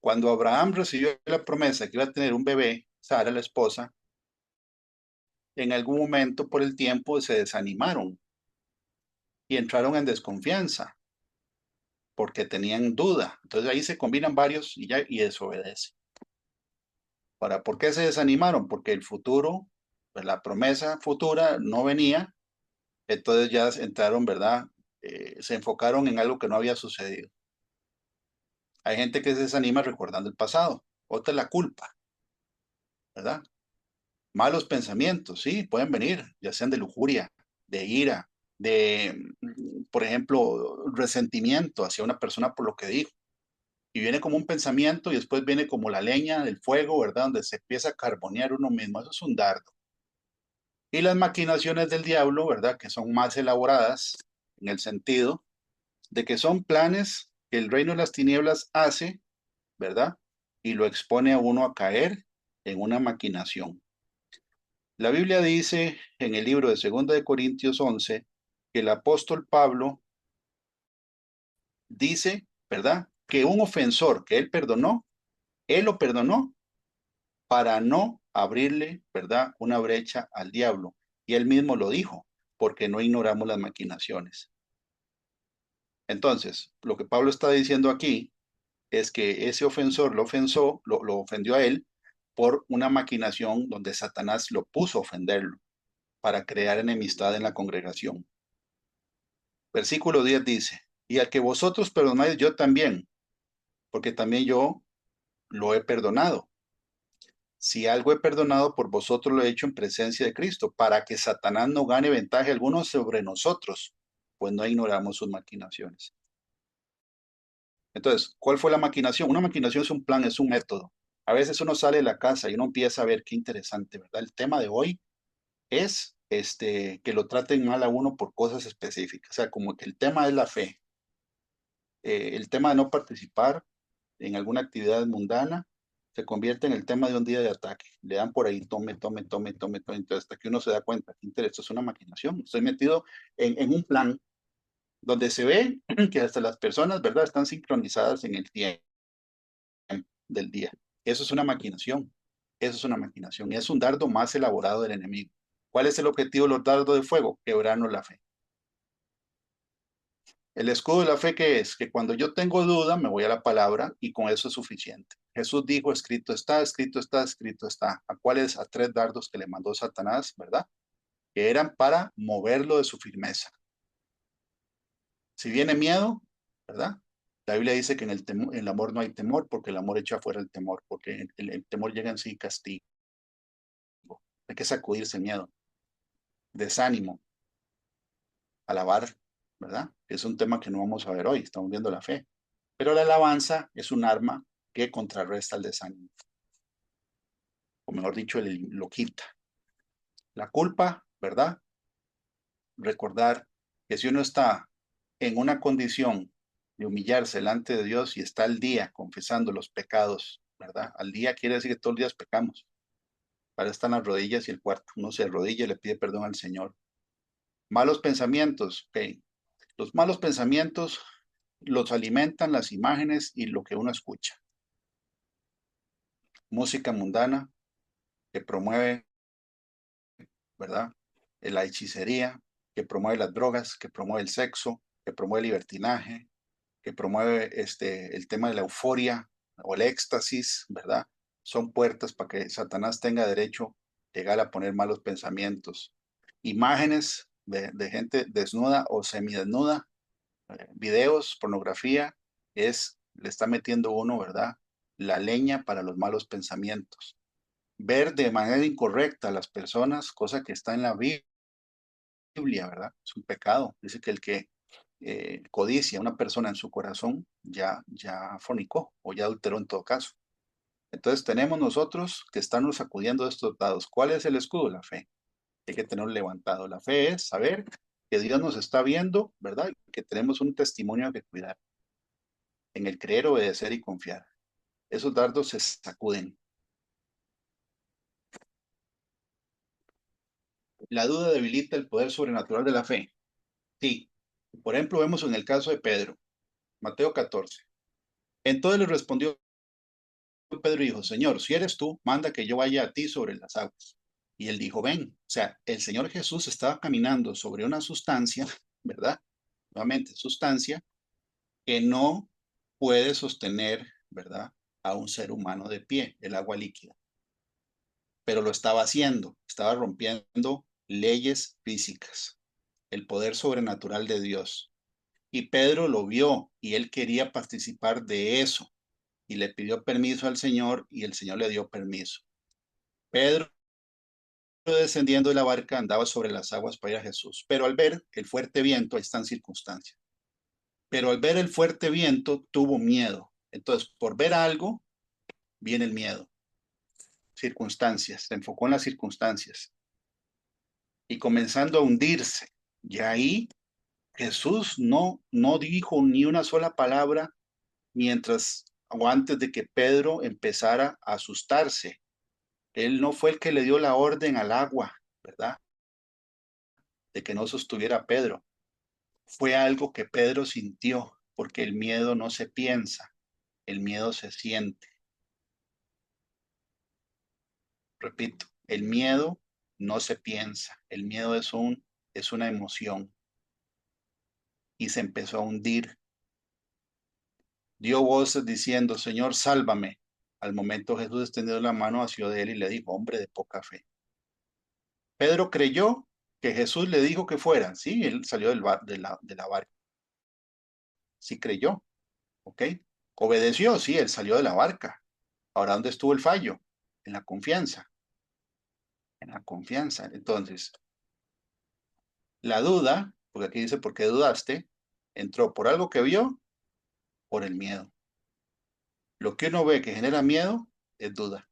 cuando Abraham recibió la promesa que iba a tener un bebé, Sara, la esposa, en algún momento por el tiempo se desanimaron y entraron en desconfianza porque tenían duda. Entonces ahí se combinan varios y ya y desobedece. Ahora, ¿por qué se desanimaron? Porque el futuro, pues la promesa futura no venía, entonces ya entraron, ¿verdad? Se enfocaron en algo que no había sucedido. Hay gente que se desanima recordando el pasado. Otra es la culpa, ¿verdad? Malos pensamientos, sí, pueden venir, ya sean de lujuria, de ira, por ejemplo, resentimiento hacia una persona por lo que dijo. Y viene como un pensamiento y después viene como la leña del fuego, ¿verdad? Donde se empieza a carbonear uno mismo. Eso es un dardo. Y las maquinaciones del diablo, ¿verdad? Que son más elaboradas en el sentido de que son planes que el reino de las tinieblas hace, ¿verdad? Y lo expone a uno a caer en una maquinación. La Biblia dice en el libro de 2 de Corintios 11 que el apóstol Pablo dice, ¿verdad? Que un ofensor que él lo perdonó para no abrirle, ¿verdad? Una brecha al diablo. Y él mismo lo dijo, porque no ignoramos las maquinaciones. Entonces, lo que Pablo está diciendo aquí es que ese ofensor lo ofendió a él por una maquinación donde Satanás lo puso a ofenderlo para crear enemistad en la congregación. Versículo 10 dice, y al que vosotros perdonáis, yo también, porque también yo lo he perdonado. Si algo he perdonado por vosotros, lo he hecho en presencia de Cristo, para que Satanás no gane ventaja alguno sobre nosotros, pues no ignoramos sus maquinaciones. Entonces, ¿cuál fue la maquinación? Una maquinación es un plan, es un método. A veces uno sale de la casa y uno empieza a ver qué interesante, ¿verdad? El tema de hoy es que lo traten mal a uno por cosas específicas. O sea, como que el tema es la fe, el tema de no participar en alguna actividad mundana se convierte en el tema de un día de ataque. Le dan por ahí, tome, tome, tome, tome, tome, entonces, hasta que uno se da cuenta, que esto es una maquinación. Estoy metido en un plan donde se ve que hasta las personas, ¿verdad?, están sincronizadas en el tiempo del día. Eso es una maquinación. Eso es una maquinación. Es un dardo más elaborado del enemigo. ¿Cuál es el objetivo de los dardos de fuego? Quebrarnos la fe. El escudo de la fe, ¿qué es? Que cuando yo tengo duda, me voy a la palabra y con eso es suficiente. Jesús dijo, escrito está, escrito está, escrito está. ¿A cuáles? A 3 dardos que le mandó Satanás, ¿verdad? Que eran para moverlo de su firmeza. Si viene miedo, ¿verdad? La Biblia dice que en el amor no hay temor, porque el amor echa fuera el temor, porque el temor llega en sí castigo. Hay que sacudirse el miedo, desánimo, alabar, ¿verdad? Es un tema que no vamos a ver hoy, estamos viendo la fe. Pero la alabanza es un arma que contrarresta el desánimo, o mejor dicho, lo quita. La culpa, ¿verdad? Recordar que si uno está en una condición de humillarse delante de Dios y está al día confesando los pecados, ¿verdad? Al día quiere decir que todos los días pecamos. Para eso están las rodillas y el cuarto. Uno se arrodilla y le pide perdón al Señor. Malos pensamientos, ok. Los malos pensamientos los alimentan las imágenes y lo que uno escucha. Música mundana que promueve, ¿verdad? La hechicería, que promueve las drogas, que promueve el sexo, que promueve el libertinaje, que promueve el tema de la euforia o el éxtasis, ¿verdad? Son puertas para que Satanás tenga derecho llegar a poner malos pensamientos. Imágenes de gente desnuda o semidesnuda, videos, pornografía, le está metiendo uno, ¿verdad? La leña para los malos pensamientos. Ver de manera incorrecta a las personas, cosa que está en la Biblia, ¿verdad? Es un pecado. Dice que el que codicia a una persona en su corazón ya fornicó o ya adulteró en todo caso. Entonces tenemos nosotros que estarnos sacudiendo de estos dados. ¿Cuál es el escudo? La fe. Hay que tenerlo levantado. La fe es saber que Dios nos está viendo, ¿verdad? Y que tenemos un testimonio que cuidar. En el creer, obedecer y confiar. Esos dardos se sacuden. La duda debilita el poder sobrenatural de la fe. Sí. Por ejemplo, vemos en el caso de Pedro, Mateo 14. Entonces le respondió Pedro y dijo, Señor, si eres tú, manda que yo vaya a ti sobre las aguas. Y él dijo, ven. O sea, el Señor Jesús estaba caminando sobre una sustancia, ¿verdad? Nuevamente, sustancia que no puede sostener, ¿verdad? A un ser humano de pie, el agua líquida. Pero lo estaba haciendo, estaba rompiendo leyes físicas, el poder sobrenatural de Dios. Y Pedro lo vio y él quería participar de eso. Y le pidió permiso al Señor y el Señor le dio permiso. Pedro, descendiendo de la barca, andaba sobre las aguas para ir a Jesús. Pero al ver el fuerte viento, ahí están circunstancias. Pero al ver el fuerte viento, tuvo miedo. Entonces, por ver algo, viene el miedo. Circunstancias, se enfocó en las circunstancias. Y comenzando a hundirse. Y ahí Jesús no dijo ni una sola palabra mientras o antes de que Pedro empezara a asustarse. Él no fue el que le dio la orden al agua, ¿verdad? De que no sostuviera a Pedro. Fue algo que Pedro sintió. Porque el miedo no se piensa, el miedo se siente. Repito, el miedo no se piensa, el miedo es una emoción y se empezó a hundir. Dio voces diciendo, Señor, sálvame. Al momento Jesús extendió la mano hacia él y le dijo, hombre de poca fe. Pedro creyó que Jesús le dijo que fuera. Sí, él salió de la barca. Sí creyó, ¿ok? Obedeció, sí, él salió de la barca. Ahora, ¿dónde estuvo el fallo? En la confianza, en la confianza. Entonces, la duda, porque aquí dice, ¿por qué dudaste? Entró por algo que vio, por el miedo. Lo que uno ve que genera miedo es duda.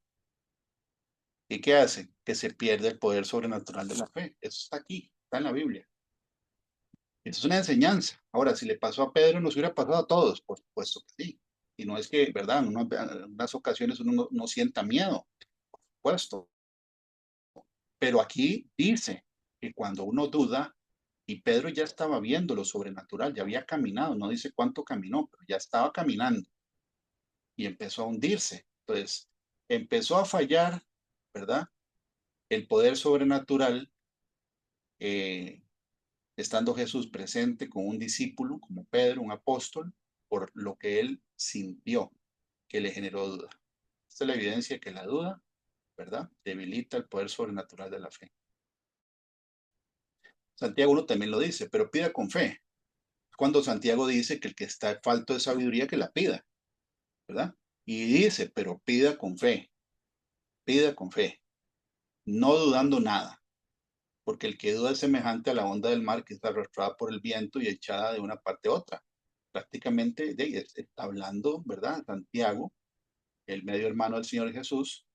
¿Y qué hace? Que se pierde el poder sobrenatural de la fe. Eso está aquí, está en la Biblia. Eso es una enseñanza. Ahora, si le pasó a Pedro, nos hubiera pasado a todos, por supuesto que sí. Y no es que, ¿verdad? En unas ocasiones uno no sienta miedo, por supuesto. Pero aquí dice que cuando uno duda, y Pedro ya estaba viendo lo sobrenatural, ya había caminado, no dice cuánto caminó, pero ya estaba caminando y empezó a hundirse. Entonces, empezó a fallar, ¿verdad? El poder sobrenatural, eh, estando Jesús presente con un discípulo como Pedro, un apóstol, por lo que él sintió que le generó duda. Esta es la evidencia que la duda, ¿verdad? Debilita el poder sobrenatural de la fe. Santiago 1 también lo dice, pero pida con fe. Cuando Santiago dice que el que está falto de sabiduría que la pida, ¿verdad? Y dice, pero pida con fe, no dudando nada, porque el que duda es semejante a la onda del mar que está arrastrada por el viento y echada de una parte a otra. Prácticamente está hablando, ¿verdad? Santiago, el medio hermano del Señor Jesús,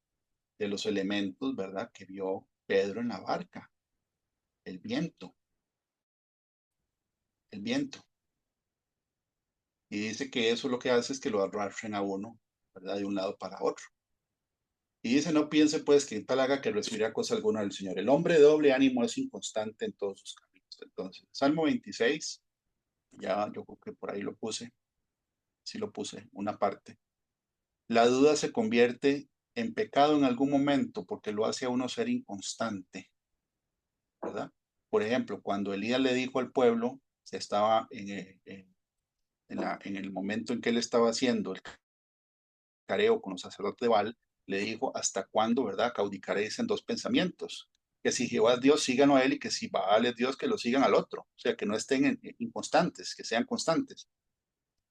de los elementos, ¿verdad? Que vio Pedro en la barca, el viento, el viento. Y dice que eso lo que hace es que lo arrastren a uno, ¿verdad? De un lado para otro. Y dice, no piense pues que tal haga que recibirá cosa alguna del Señor. El hombre de doble ánimo es inconstante en todos sus caminos. Entonces, Salmo 26, ya yo creo que por ahí lo puse, sí lo puse, una parte. La duda se convierte en pecado en algún momento porque lo hace a uno ser inconstante, ¿verdad? Por ejemplo, cuando Elías le dijo al pueblo, se estaba en el momento en que él estaba haciendo el careo con los sacerdotes de Baal, le dijo, ¿hasta cuándo, verdad? Caudicaréis en dos pensamientos. Que si Jehová es Dios, síganlo a él, y que si Baal es Dios, que lo sigan al otro. O sea, que no estén inconstantes, que sean constantes.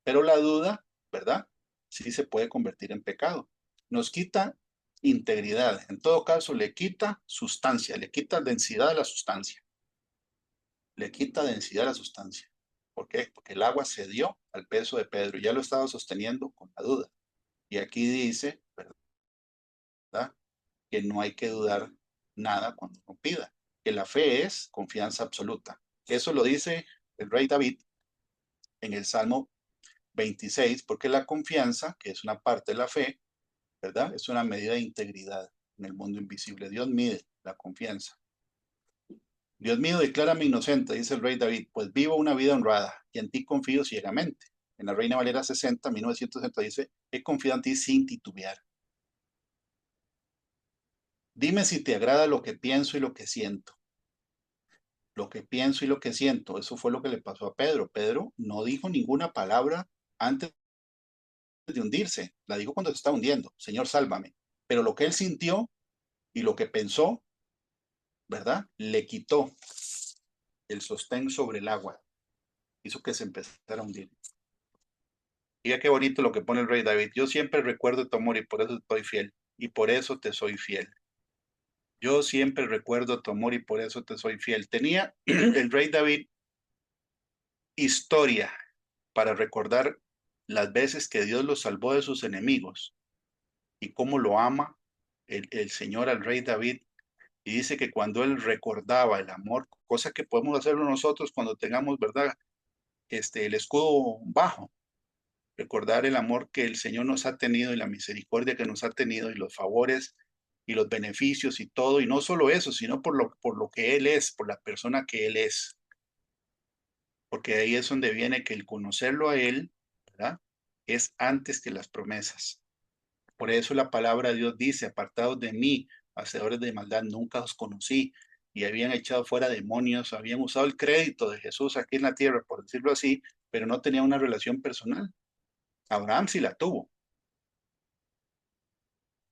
Pero la duda, ¿verdad? Sí se puede convertir en pecado. Nos quita integridad. En todo caso, le quita sustancia, le quita densidad a la sustancia. Le quita densidad a la sustancia. ¿Por qué? Porque el agua cedió al peso de Pedro. Ya lo estaba sosteniendo con la duda. Y aquí dice, ¿verdad? Que no hay que dudar nada cuando uno pida, que la fe es confianza absoluta. Eso lo dice el rey David en el Salmo 26, porque la confianza, que es una parte de la fe, ¿verdad? Es una medida de integridad en el mundo invisible. Dios mide la confianza. Dios mío, declárame inocente, dice el rey David, pues vivo una vida honrada y en ti confío ciegamente. En la Reina Valera 60, 1960 dice, he confiado en ti sin titubear. Dime si te agrada lo que pienso y lo que siento. Lo que pienso y lo que siento. Eso fue lo que le pasó a Pedro. Pedro no dijo ninguna palabra antes de hundirse. La dijo cuando se está hundiendo. Señor, sálvame. Pero lo que él sintió y lo que pensó, ¿verdad? Le quitó el sostén sobre el agua. Hizo que se empezara a hundir. Mira qué bonito lo que pone el rey David. Yo siempre recuerdo tu amor y por eso estoy fiel. Y por eso te soy fiel. Yo siempre recuerdo tu amor y por eso te soy fiel. Tenía el rey David historia para recordar las veces que Dios lo salvó de sus enemigos y cómo lo ama el Señor al rey David. Y dice que cuando él recordaba el amor, cosa que podemos hacerlo nosotros cuando tengamos, ¿verdad? El escudo bajo, recordar el amor que el Señor nos ha tenido y la misericordia que nos ha tenido y los favores y los beneficios y todo, y no solo eso, sino por lo que Él es, por la persona que Él es, porque ahí es donde viene que el conocerlo a Él, ¿verdad? Es antes que las promesas. Por eso la palabra de Dios dice, apartados de mí, hacedores de maldad, nunca os conocí. Y habían echado fuera demonios, habían usado el crédito de Jesús aquí en la tierra, por decirlo así, pero no tenían una relación personal. Abraham sí la tuvo,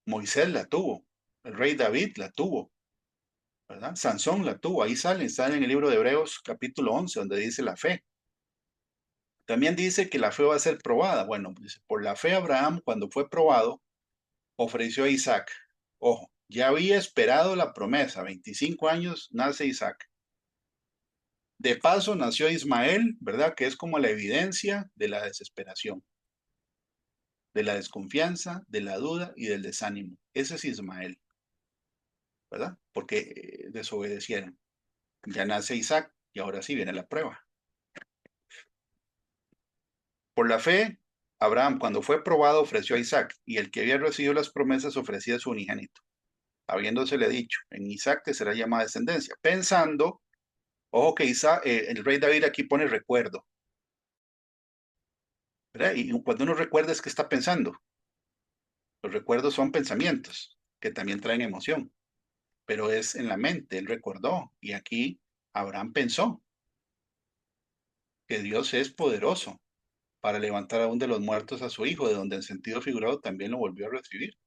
Moisés la tuvo, el rey David la tuvo, ¿verdad? Sansón la tuvo, ahí sale en el libro de Hebreos capítulo 11, donde dice la fe. También dice que la fe va a ser probada. Bueno, dice, por la fe Abraham, cuando fue probado, ofreció a Isaac. Ojo, ya había esperado la promesa, 25 años nace Isaac. De paso nació Ismael, ¿verdad? Que es como la evidencia de la desesperación, de la desconfianza, de la duda y del desánimo. Ese es Ismael, ¿verdad? Porque desobedecieron. Ya nace Isaac y ahora sí viene la prueba. Por la fe, Abraham, cuando fue probado, ofreció a Isaac, y el que había recibido las promesas ofrecía a su unigénito, habiéndosele dicho, en Isaac te será llamada descendencia, pensando, ojo que Isaac, el rey David aquí pone recuerdo, ¿verdad? Y cuando uno recuerda es que está pensando. Los recuerdos son pensamientos que también traen emoción, pero es en la mente, él recordó, y aquí Abraham pensó que Dios es poderoso para levantar aún de los muertos a su hijo, de donde en sentido figurado también lo volvió a recibir.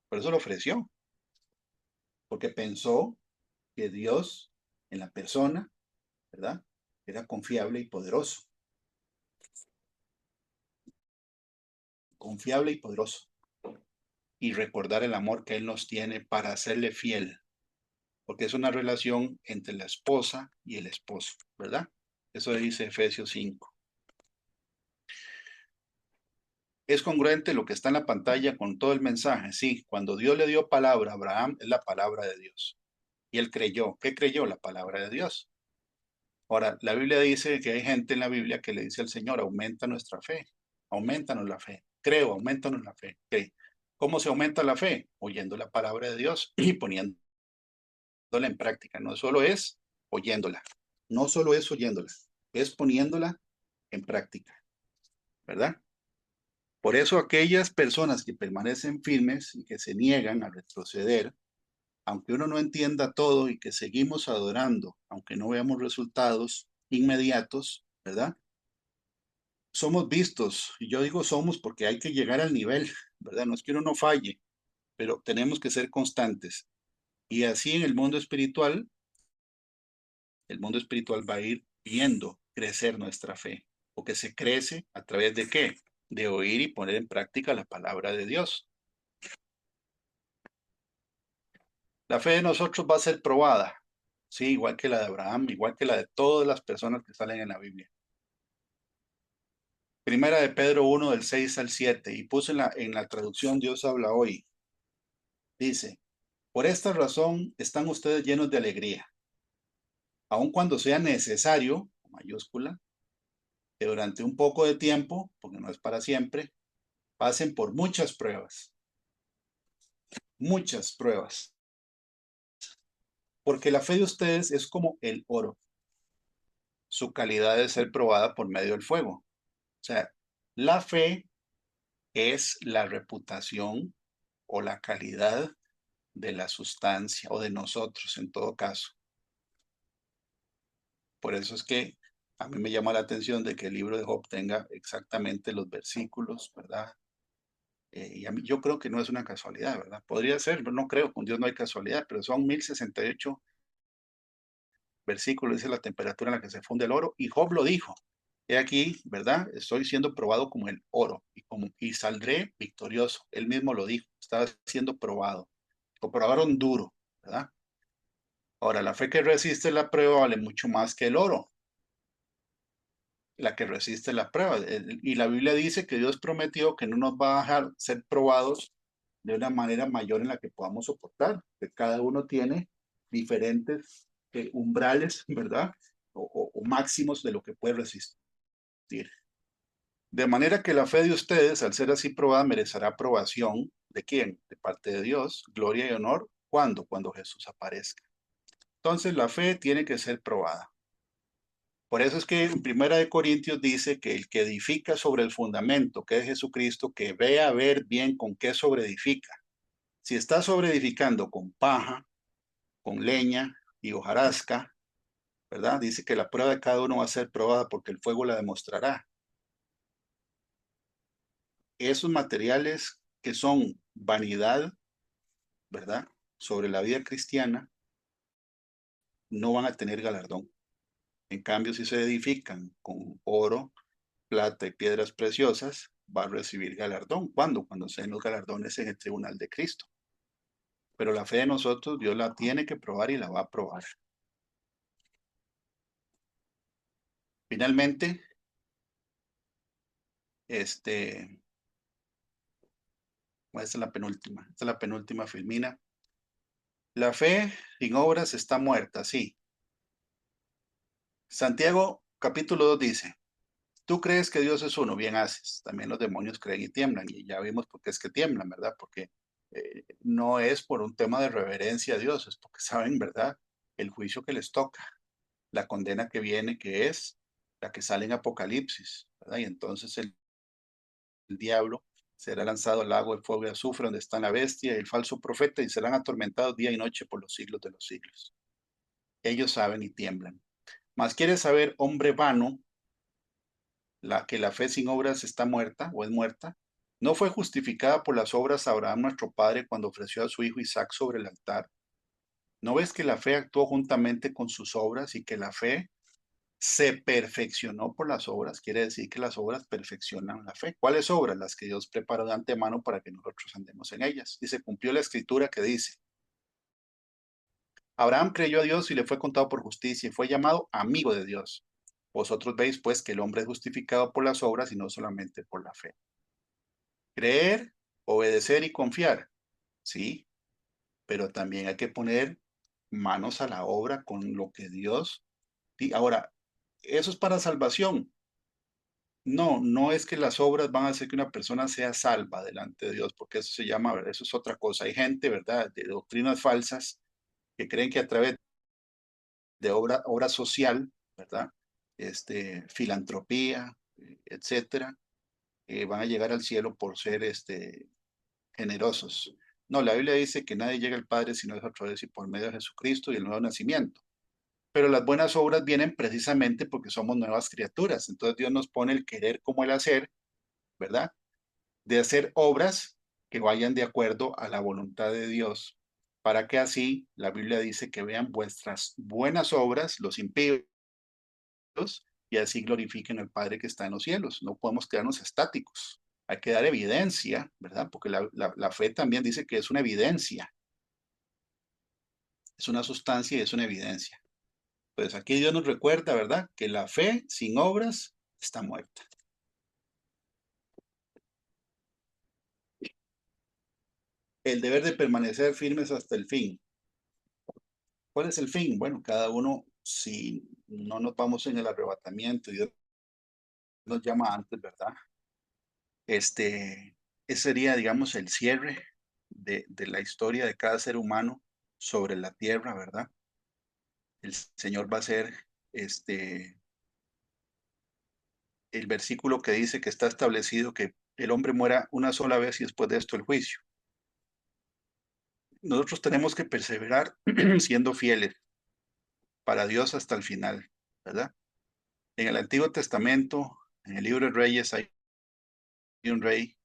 Por eso lo ofreció, porque pensó que Dios en la persona, ¿verdad? Era confiable y poderoso, confiable y poderoso. Y recordar el amor que Él nos tiene para hacerle fiel, porque es una relación entre la esposa y el esposo, ¿verdad? Eso dice Efesios 5. Es congruente lo que está en la pantalla con todo el mensaje. Sí, cuando Dios le dio palabra a Abraham, es la palabra de Dios. Y él creyó. ¿Qué creyó? La palabra de Dios. Ahora, la Biblia dice que hay gente en la Biblia que le dice al Señor, aumenta nuestra fe, aumentanos la fe, creo, aumentanos la fe. Okay. ¿Cómo se aumenta la fe? Oyendo la palabra de Dios y poniéndola en práctica. No solo es oyéndola, no solo es oyéndola, es poniéndola en práctica, ¿verdad? Por eso aquellas personas que permanecen firmes y que se niegan a retroceder, aunque uno no entienda todo y que seguimos adorando, aunque no veamos resultados inmediatos, ¿verdad? Somos vistos, y yo digo somos porque hay que llegar al nivel, ¿verdad? No es que uno no falle, pero tenemos que ser constantes. Y así en el mundo espiritual va a ir viendo crecer nuestra fe, porque se crece a través de qué? De oír y poner en práctica la palabra de Dios. La fe de nosotros va a ser probada, sí, igual que la de Abraham, igual que la de todas las personas que salen en la Biblia. Primera de Pedro 1 del 6 al 7, y puse en la traducción Dios habla hoy. Dice, por esta razón están ustedes llenos de alegría, aun cuando sea necesario, con mayúscula, que durante un poco de tiempo, porque no es para siempre, pasen por muchas pruebas, porque la fe de ustedes es como el oro, su calidad debe ser probada por medio del fuego. O sea, la fe es la reputación o la calidad de la sustancia o de nosotros en todo caso. Por eso es que a mí me llama la atención de que el libro de Job tenga exactamente los versículos, ¿verdad? Y a mí, yo creo que no es una casualidad, ¿verdad? Podría ser, pero no creo, con Dios no hay casualidad, pero son 1068 versículos, dice la temperatura en la que se funde el oro, y Job lo dijo. He aquí, ¿verdad? Estoy siendo probado como el oro y saldré victorioso. Él mismo lo dijo, estaba siendo probado. Lo probaron duro, ¿verdad? Ahora, la fe que resiste la prueba vale mucho más que el oro, la que resiste la prueba. Y la Biblia dice que Dios prometió que no nos va a dejar ser probados de una manera mayor en la que podamos soportar, que cada uno tiene diferentes umbrales, ¿verdad? O máximos de lo que puede resistir. De manera que la fe de ustedes, al ser así probada, merecerá aprobación. ¿De quién? De parte de Dios, gloria y honor. ¿Cuándo? Cuando Jesús aparezca. Entonces la fe tiene que ser probada. Por eso es que en Primera de Corintios dice que el que edifica sobre el fundamento, que es Jesucristo, que vea a ver bien con qué sobreedifica. Si está sobreedificando con paja, con leña y hojarasca, ¿verdad? Dice que la prueba de cada uno va a ser probada porque el fuego la demostrará. Esos materiales que son vanidad, ¿verdad? Sobre la vida cristiana, no van a tener galardón. En cambio, si se edifican con oro, plata y piedras preciosas, va a recibir galardón. ¿Cuándo? Cuando se den los galardones en el tribunal de Cristo. Pero la fe de nosotros, Dios la tiene que probar y la va a probar. Finalmente, este, esta es la penúltima filmina. La fe sin obras está muerta, sí. Santiago capítulo 2 dice, tú crees que Dios es uno, bien haces. También los demonios creen y tiemblan. Y ya vimos por qué es que tiemblan, ¿verdad? Porque no es por un tema de reverencia a Dios, es porque saben, ¿verdad? El juicio que les toca, la condena que viene, que es la que sale en Apocalipsis, ¿verdad? Y entonces el diablo será lanzado al lago de fuego y azufre, donde está la bestia y el falso profeta, y serán atormentados día y noche por los siglos de los siglos. Ellos saben y tiemblan. Mas quieres saber, hombre vano, que la fe sin obras está muerta o es muerta. ¿No fue justificada por las obras Abraham nuestro padre cuando ofreció a su hijo Isaac sobre el altar? ¿No ves que la fe actuó juntamente con sus obras y que la fe se perfeccionó por las obras? Quiere decir que las obras perfeccionan la fe. ¿Cuáles obras? Las que Dios preparó de antemano para que nosotros andemos en ellas. Y se cumplió la escritura que dice, Abraham creyó a Dios y le fue contado por justicia y fue llamado amigo de Dios. Vosotros veis pues que el hombre es justificado por las obras y no solamente por la fe. Creer, obedecer y confiar, sí, pero también hay que poner manos a la obra con lo que Dios. Ahora, eso es para salvación. No, no es que las obras van a hacer que una persona sea salva delante de Dios, porque eso se llama, ¿verdad? Eso es otra cosa. Hay gente, ¿verdad?, de doctrinas falsas que creen que a través de obra social, ¿verdad? Filantropía, etcétera, van a llegar al cielo por ser generosos. No, la Biblia dice que nadie llega al Padre sino es a través y por medio de Jesucristo y el nuevo nacimiento. Pero las buenas obras vienen precisamente porque somos nuevas criaturas. Entonces Dios nos pone el querer como el hacer, ¿verdad? De hacer obras que vayan de acuerdo a la voluntad de Dios, para que así la Biblia dice que vean vuestras buenas obras, los impíos, y así glorifiquen al Padre que está en los cielos. No podemos quedarnos estáticos. Hay que dar evidencia, ¿verdad? Porque la fe también dice que es una evidencia, es una sustancia y es una evidencia. Pues aquí Dios nos recuerda, ¿verdad? Que la fe sin obras está muerta. El deber de permanecer firmes hasta el fin. ¿Cuál es el fin? Bueno, cada uno, si no nos vamos en el arrebatamiento y Dios nos llama antes, ¿verdad? Ese sería, digamos, el cierre de la historia de cada ser humano sobre la tierra, ¿verdad? El Señor va a ser el versículo que dice que está establecido que el hombre muera una sola vez y después de esto el juicio. Nosotros tenemos que perseverar siendo fieles para Dios hasta el final, ¿verdad? En el Antiguo Testamento, en el libro de Reyes, hay un rey,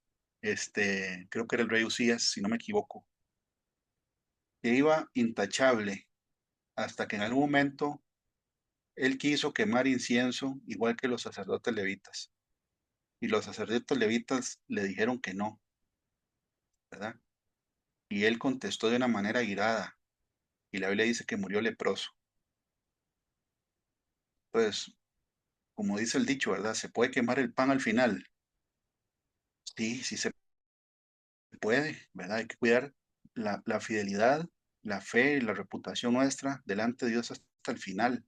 creo que era el rey Usías, si no me equivoco, que iba intachable hasta que en algún momento él quiso quemar incienso, igual que los sacerdotes levitas. Y los sacerdotes levitas le dijeron que no, ¿verdad? Y él contestó de una manera irada, y la Biblia dice que murió leproso. Pues, como dice el dicho, ¿verdad? ¿Se puede quemar el pan al final? Sí, sí se puede, ¿verdad? Hay que cuidar la fidelidad, la fe y la reputación nuestra delante de Dios hasta el final.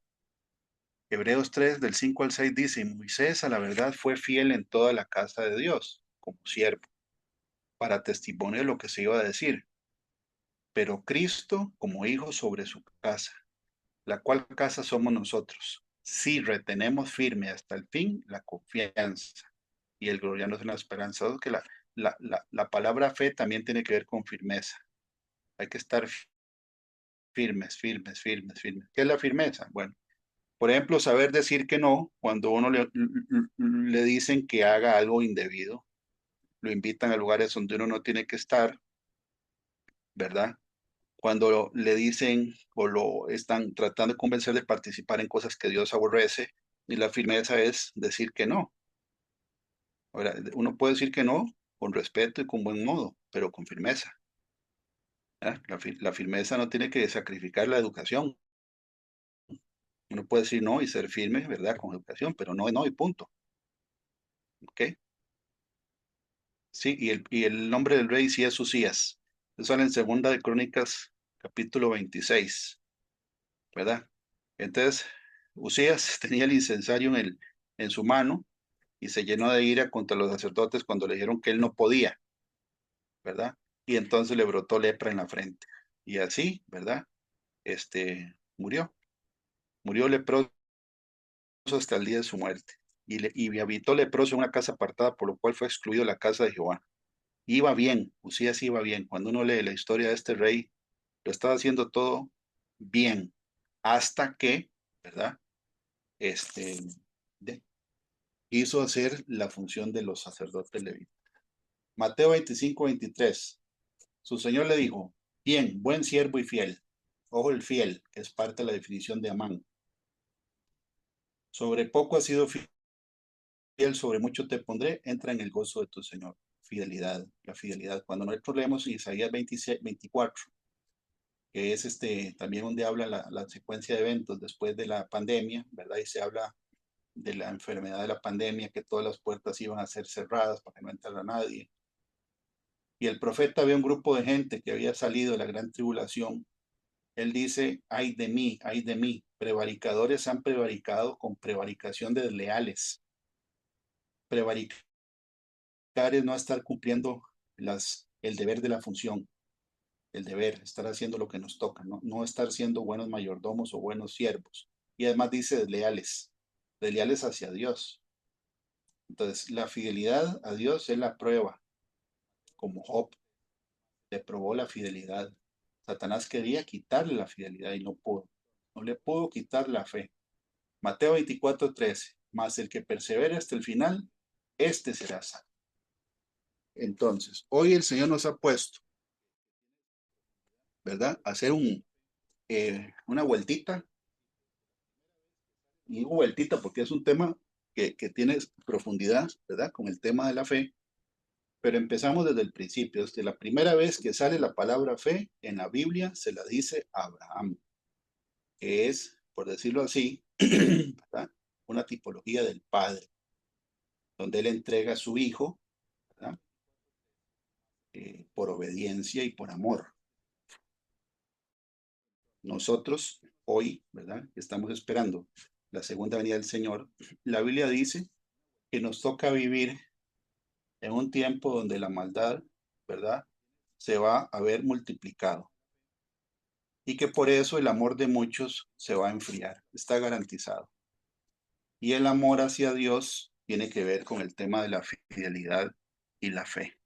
Hebreos 3, del 5 al 6 dice, y Moisés a la verdad fue fiel en toda la casa de Dios, como siervo, para testimonio de lo que se iba a decir, pero Cristo como hijo sobre su casa, la cual casa somos nosotros. si retenemos firme hasta el fin la confianza y el gloriarnos en la esperanza. Que la palabra fe también tiene que ver con firmeza. Hay que estar firmes, firmes, firmes, firmes. ¿Qué es la firmeza? Bueno, por ejemplo, saber decir que no cuando uno le dicen que haga algo indebido, lo invitan a lugares donde uno no tiene que estar, ¿verdad? Cuando le dicen o lo están tratando de convencer de participar en cosas que Dios aborrece, y la firmeza es decir que no. Ahora, uno puede decir que no con respeto y con buen modo, pero con firmeza. ¿Ah? La firmeza no tiene que sacrificar la educación. Uno puede decir no y ser firme, ¿verdad? Con educación, pero no, no y punto. ¿Ok? Sí, y el nombre del rey sí es Usías. Eso sale en Segunda de Crónicas, capítulo 26, ¿verdad? Entonces, Usías tenía el incensario en su mano y se llenó de ira contra los sacerdotes cuando le dijeron que él no podía, ¿verdad? Y entonces le brotó lepra en la frente. Y así, ¿verdad? Murió. Murió leproso hasta el día de su muerte. Y habitó leproso en una casa apartada, por lo cual fue excluido de la casa de Jehová. Iba bien, Usías iba bien. Cuando uno lee la historia de este rey, lo estaba haciendo todo bien, hasta que, ¿verdad? Este, de- Quiso hacer la función de los sacerdotes levitas. Mateo 25-23. Su señor le dijo, bien, buen siervo y fiel. Ojo, el fiel, que es parte de la definición de Amán. Sobre poco has sido fiel, sobre mucho te pondré, entra en el gozo de tu Señor. Fidelidad, la fidelidad. Cuando nosotros leemos Isaías 26, 24, que es también donde habla la secuencia de eventos después de la pandemia, ¿verdad? Y se habla de la enfermedad de la pandemia, que todas las puertas iban a ser cerradas para que no entrara nadie. Y el profeta ve un grupo de gente que había salido de la gran tribulación. Él dice, ay de mí, prevaricadores han prevaricado con prevaricación de desleales. Prevaricar es no estar cumpliendo el deber de la función, el deber, estar haciendo lo que nos toca, no estar siendo buenos mayordomos o buenos siervos. Y además dice desleales, desleales hacia Dios. Entonces, la fidelidad a Dios es la prueba, como Job le probó la fidelidad. Satanás quería quitarle la fidelidad y no pudo. No le pudo quitar la fe. Mateo 24:13. Mas el que persevere hasta el final, este será salvo. Entonces, hoy el Señor nos ha puesto, ¿verdad? A hacer una vueltita, y digo vueltita porque es un tema que tiene profundidad, ¿verdad? Con el tema de la fe, pero empezamos desde el principio. Desde la primera vez que sale la palabra fe en la Biblia, se la dice a Abraham, que es, por decirlo así, ¿verdad? Una tipología del Padre, donde él entrega a su hijo, ¿verdad? Por obediencia y por amor. Nosotros hoy, ¿verdad? Estamos esperando la segunda venida del Señor. La Biblia dice que nos toca vivir en un tiempo donde la maldad, ¿verdad? Se va a ver multiplicado y que por eso el amor de muchos se va a enfriar, está garantizado. Y el amor hacia Dios tiene que ver con el tema de la fidelidad y la fe.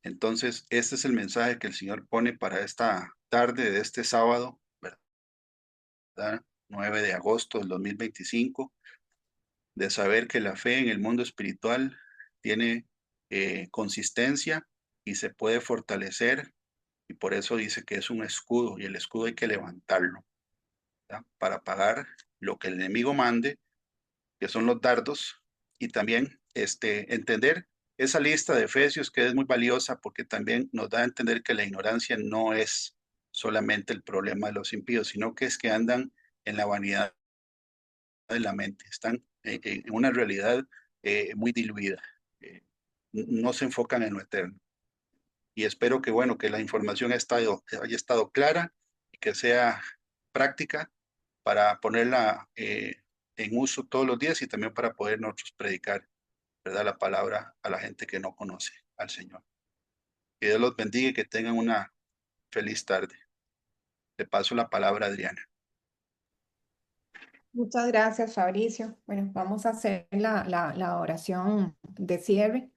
Entonces, este es el mensaje que el Señor pone para esta tarde de este sábado, ¿verdad? 9 de agosto del 2025, de saber que la fe en el mundo espiritual tiene consistencia y se puede fortalecer, y por eso dice que es un escudo, y el escudo hay que levantarlo, ¿verdad? Para pagar lo que el enemigo mande, que son los dardos, y también entender esa lista de Efesios, que es muy valiosa porque también nos da a entender que la ignorancia no es solamente el problema de los impíos, sino que es que andan en la vanidad de la mente, están en una realidad muy diluida, eh, no se enfocan en lo eterno. Y espero que, bueno, que la información haya estado clara y que sea práctica para ponerla en uso todos los días y también para poder nosotros predicar, ¿verdad? La palabra a la gente que no conoce al Señor. Que Dios los bendiga y que tengan una feliz tarde. Le paso la palabra a Adriana.
Muchas gracias, Fabricio. Bueno, vamos a hacer la oración de cierre.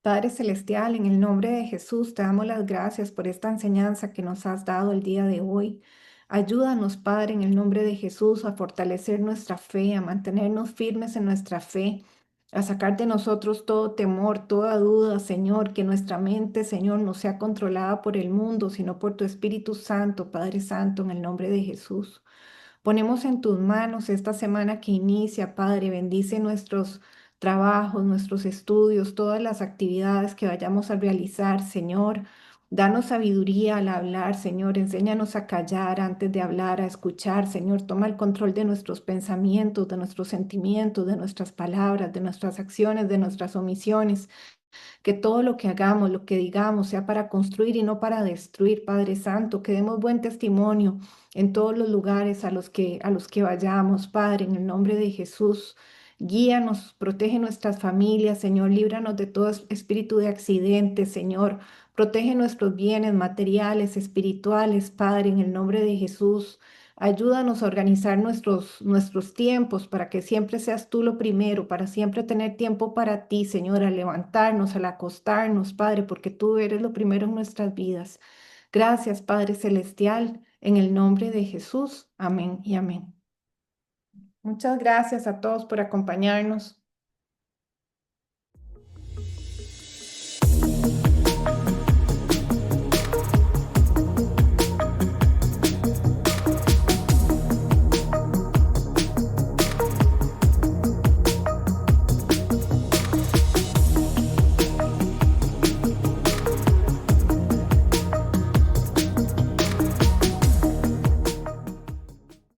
Padre Celestial, en el nombre de Jesús, te damos las gracias por esta enseñanza que nos has dado el día de hoy. Ayúdanos, Padre, en el nombre de Jesús, a fortalecer nuestra fe, a mantenernos firmes en nuestra fe, a sacar de nosotros todo temor, toda duda, Señor, que nuestra mente, Señor, no sea controlada por el mundo, sino por tu Espíritu Santo, Padre Santo, en el nombre de Jesús. Ponemos en tus manos esta semana que inicia, Padre. Bendice nuestros trabajos, nuestros estudios, todas las actividades que vayamos a realizar, Señor. Danos sabiduría al hablar, Señor. Enséñanos a callar antes de hablar, a escuchar, Señor. Toma el control de nuestros pensamientos, de nuestros sentimientos, de nuestras palabras, de nuestras acciones, de nuestras omisiones. Que todo lo que hagamos, lo que digamos, sea para construir y no para destruir, Padre Santo. Que demos buen testimonio en todos los lugares a los que vayamos, Padre, en el nombre de Jesús. Guíanos, protege nuestras familias, Señor. Líbranos de todo espíritu de accidente, Señor. Protege nuestros bienes materiales, espirituales, Padre, en el nombre de Jesús. Ayúdanos a organizar nuestros tiempos para que siempre seas tú lo primero, para siempre tener tiempo para ti, Señor, al levantarnos, al acostarnos, Padre, porque tú eres lo primero en nuestras vidas. Gracias, Padre Celestial, en el nombre de Jesús. Amén y amén. Muchas gracias a todos por acompañarnos.